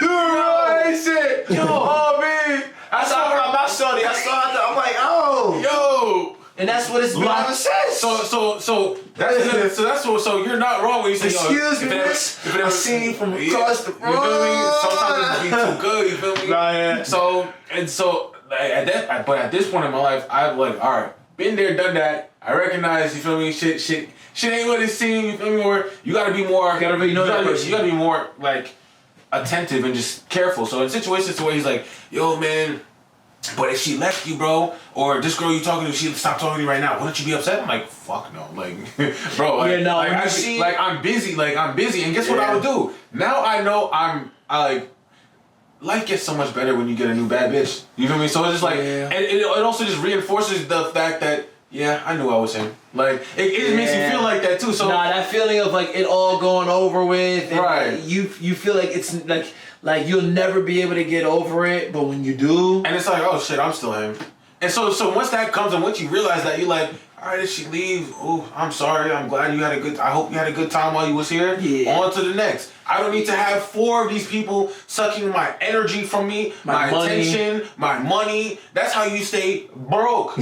You a real Haitian. Yo, oh man. I saw her on my shorty. I'm like, oh. And that's what it's been ever since. So you're not wrong when you say, excuse me, miss. I seen you from across the road. You feel me? Sometimes it be too good. You feel me? Nah, yeah. So at this point in my life, I've like, all right, been there, done that. I recognize, you feel me? Shit ain't what it seems. You feel me? Or you gotta be more. You gotta be more like attentive and just careful. So in situations where he's like, yo, man. But if she left you, bro, or this girl you talking to, she stopped talking to you right now, wouldn't you be upset? I'm like, fuck no, like, bro, like, I'm busy, and guess what I would do? Now I know life gets so much better when you get a new bad bitch. You feel me? So it's just like, and it also just reinforces the fact that, yeah, I knew I was him. Like, it makes you feel like that too. So that feeling of like it all going over with, and right? You feel like it's like you'll never be able to get over it, but when you do, and it's like, oh shit, I'm still him. And so once that comes, and once you realize that, you're like, all right, if she leave, oh, I'm sorry. I'm glad you had a good. I hope you had a good time while you was here. Yeah. On to the next. I don't need to have 4 of these people sucking my energy from me, my attention, my money. That's how you stay broke.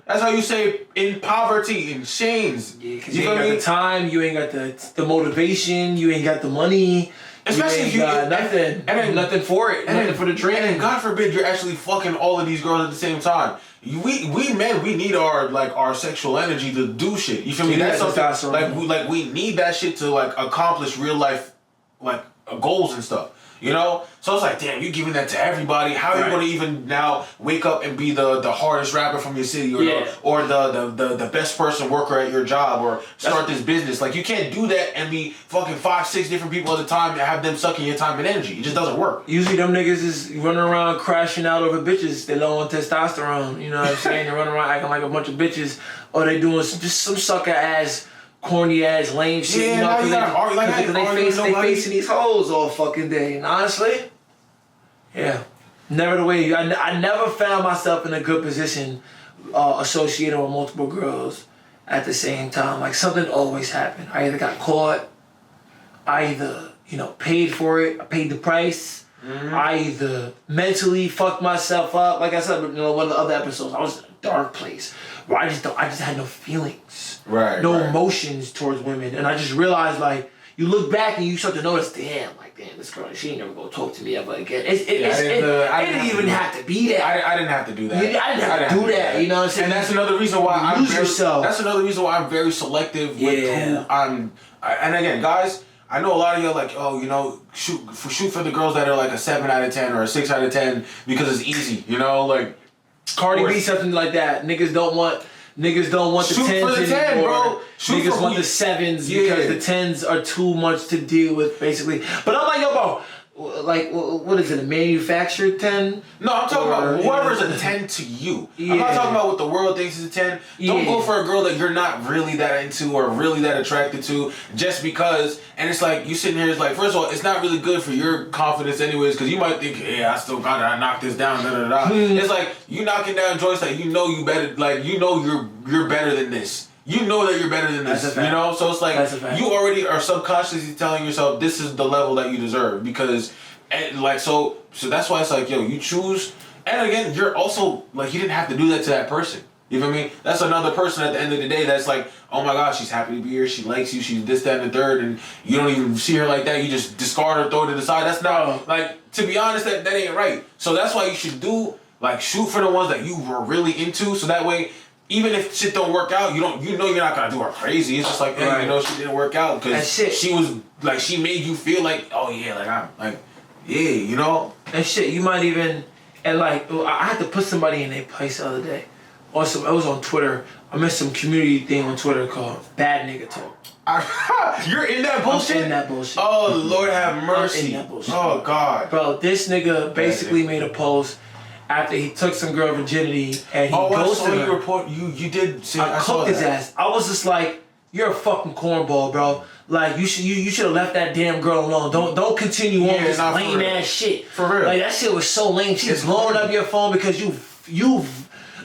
That's how you stay in poverty, in shames. Yeah, because you ain't got the time, you ain't got the motivation, you ain't got the money. Especially if you got nothing, and nothing for it, nothing for the dream. And God forbid you're actually fucking all of these girls at the same time. We men, we need our sexual energy to do shit. You feel me? That's something we need that shit to like accomplish real life like goals and stuff. You know? So it's like, damn, you're giving that to everybody. How are you gonna even now wake up and be the hardest rapper from your city or the best person worker at your job or start this business? Like you can't do that and be fucking 5, 6 different people at a time and have them sucking your time and energy. It just doesn't work. Usually them niggas is running around crashing out over bitches. They low on testosterone. You know what I'm saying? They're running around acting like a bunch of bitches, or they doing just some sucker ass, corny ass, lame shit. Yeah, you know, because they facing these hoes all fucking day. And honestly, yeah, never the way. I never found myself in a good position associated with multiple girls at the same time. Like something always happened. I either got caught, I either paid for it, I paid the price. Mm-hmm. I either mentally fucked myself up. Like I said, one of the other episodes, I was in a dark place where I just had no feelings, no emotions towards women, and I just realized like you look back and you start to notice, damn, this girl, she ain't never gonna talk to me ever again. It didn't even have to be that. I didn't have to do that. I didn't have to do that. You know what I'm saying? And that's another reason why That's another reason why I'm very selective with who I'm. And again, guys, I know a lot of y'all like, shoot for the girls that are like a 7 out of 10 or a 6 out of 10 because it's easy, like Cardi B, something like that. Niggas don't want the 10s anymore. Bro. Niggas want the 7s because the 10s are too much to deal with, basically. But I'm like, yo, bro, like, what is it, a manufactured 10? No, I'm talking about whoever's a 10 to you. Yeah. I'm not talking about what the world thinks is a 10. Don't go for a girl that you're not really that into or really that attracted to just because. And it's like, you sitting here, it's like, first of all, it's not really good for your confidence anyways, because you might think, I still gotta knock this down, It's like, you knocking down joints that you know you better, like, you know you're better than this. You know that you're better than this, So it's like, you already are subconsciously telling yourself this is the level that you deserve because, so that's why it's like, yo, you choose, and again, you're also, like, you didn't have to do that to that person. You feel me? That's another person at the end of the day that's like, oh my gosh, she's happy to be here, she likes you, she's this, that, and the third, and you don't even see her like that, you just discard her, throw it to the side. That's not, like, to be honest, that ain't right. So that's why you should shoot for the ones that you were really into, so that way, even if shit don't work out, you're not gonna do her crazy. It's just like, hey, she didn't work out because she was like, she made you feel like, oh yeah, like I'm like, yeah, And shit, you might even, and like, I had to put somebody in their place the other day. Also, I was on Twitter. I missed some community thing on Twitter called Bad Nigga Talk. You're in that bullshit? I'm in that bullshit. Oh, Lord have mercy. I'm in that bullshit. Oh, God. Bro, this nigga basically made a post after he took some girl virginity and he ghosted her. I saw you report. You did say I cooked his ass. I was just like, you're a fucking cornball, bro. Like, you should have left that damn girl alone. Don't continue on this lame ass shit. For real. Like, that shit was so lame. She's blowing up your phone because you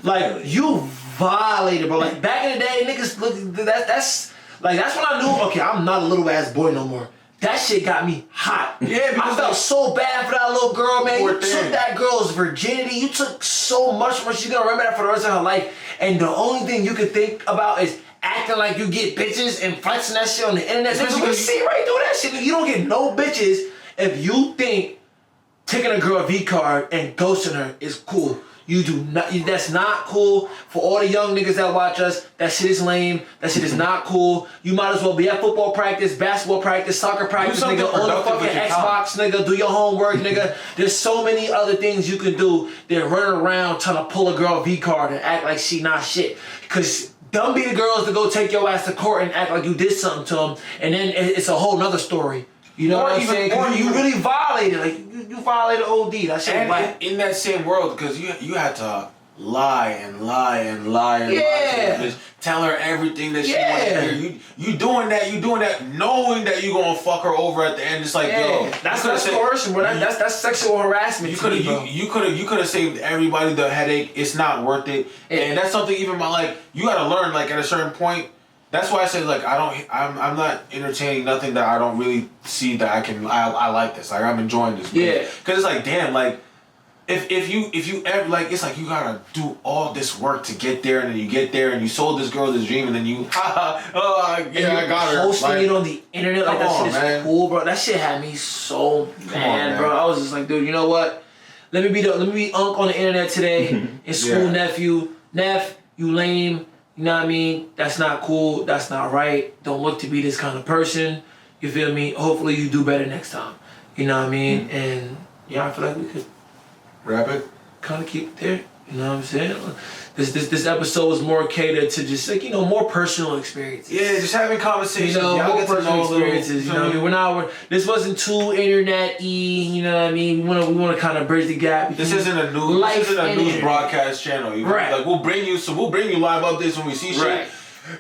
violated, bro. Like, back in the day, niggas look, that's when I knew, okay, I'm not a little ass boy no more. That shit got me hot. Yeah, because I felt so bad for that little girl, man. You thing. took that girl's virginity. You took so much from her. She's gonna remember that for the rest of her life. And the only thing you can think about is acting like you get bitches and flexing that shit on the internet. Nigga, we see right through that shit. You don't get no bitches if you think taking a girl V card and ghosting her is cool. You do not. That's not cool. For all the young niggas that watch us, that shit is lame. That shit is not cool. You might as well be at football practice, basketball practice, soccer practice, nigga, on the fucking Xbox, nigga. Do your homework, nigga. There's so many other things you can do than running around trying to pull a girl V card and act like she not shit. Cause them be the girls to go take your ass to court and act like you did something to them, and then it's a whole nother story. You know what I'm saying? Cause you really violated, like you violated OD. That shit. And in that same world, because you had to lie and lie and lie and lie to her bitch. Tell her everything that she wants to hear. You doing that, knowing that you gonna fuck her over at the end. It's like, yo, that's coercion, bro. That's sexual harassment. You could have saved everybody the headache. It's not worth it, and that's something even you gotta learn at a certain point. That's why I said I'm not entertaining nothing that I don't really see that I like this. Like I'm enjoying this. Because it's like, damn, if you ever it's like you gotta do all this work to get there, and then you get there and you sold this girl this dream, and then you I got her. Posting it on the internet like that shit is cool, bro. That shit had me so mad, bro. I was just like, dude, you know what? Let me be Unc on the internet today and school nephew. Neff, you lame. You know what I mean? That's not cool. That's not right. Don't look to be this kind of person. You feel me? Hopefully you do better next time. You know what I mean? And I feel like we could wrap it. Kind of keep it there. You know what I'm saying? This episode was more catered to just more personal experiences. Yeah, just having conversations. More personal experiences. You know what I mean? This wasn't too internet-y. You know what I mean? We want to kind of bridge the gap. This isn't a news broadcast channel. Right. We'll bring you live updates when we see shit.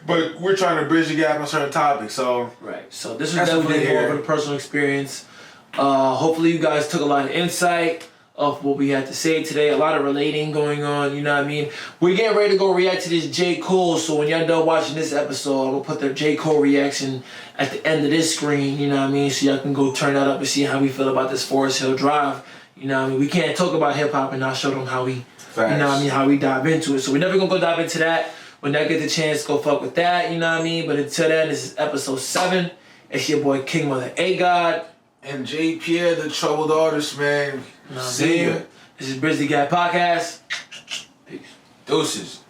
But we're trying to bridge the gap on certain topics. So So this was definitely more of a personal experience. Hopefully you guys took a lot of insight of what we had to say today. A lot of relating going on, you know what I mean? We're getting ready to go react to this J. Cole, so when y'all done watching this episode, I'm gonna put the J. Cole reaction at the end of this screen, you know what I mean? So y'all can go turn that up and see how we feel about this Forest Hill Drive. You know what I mean? We can't talk about hip-hop and not show them how we, how we dive into it. So we're never gonna go dive into that. When I get the chance, go fuck with that, you know what I mean? But until then, this is episode 7. It's your boy King Mother A-God. And J. Pierre, the troubled artist, man. See ya. This is Bridge the Gap Podcast. Peace. Deuces.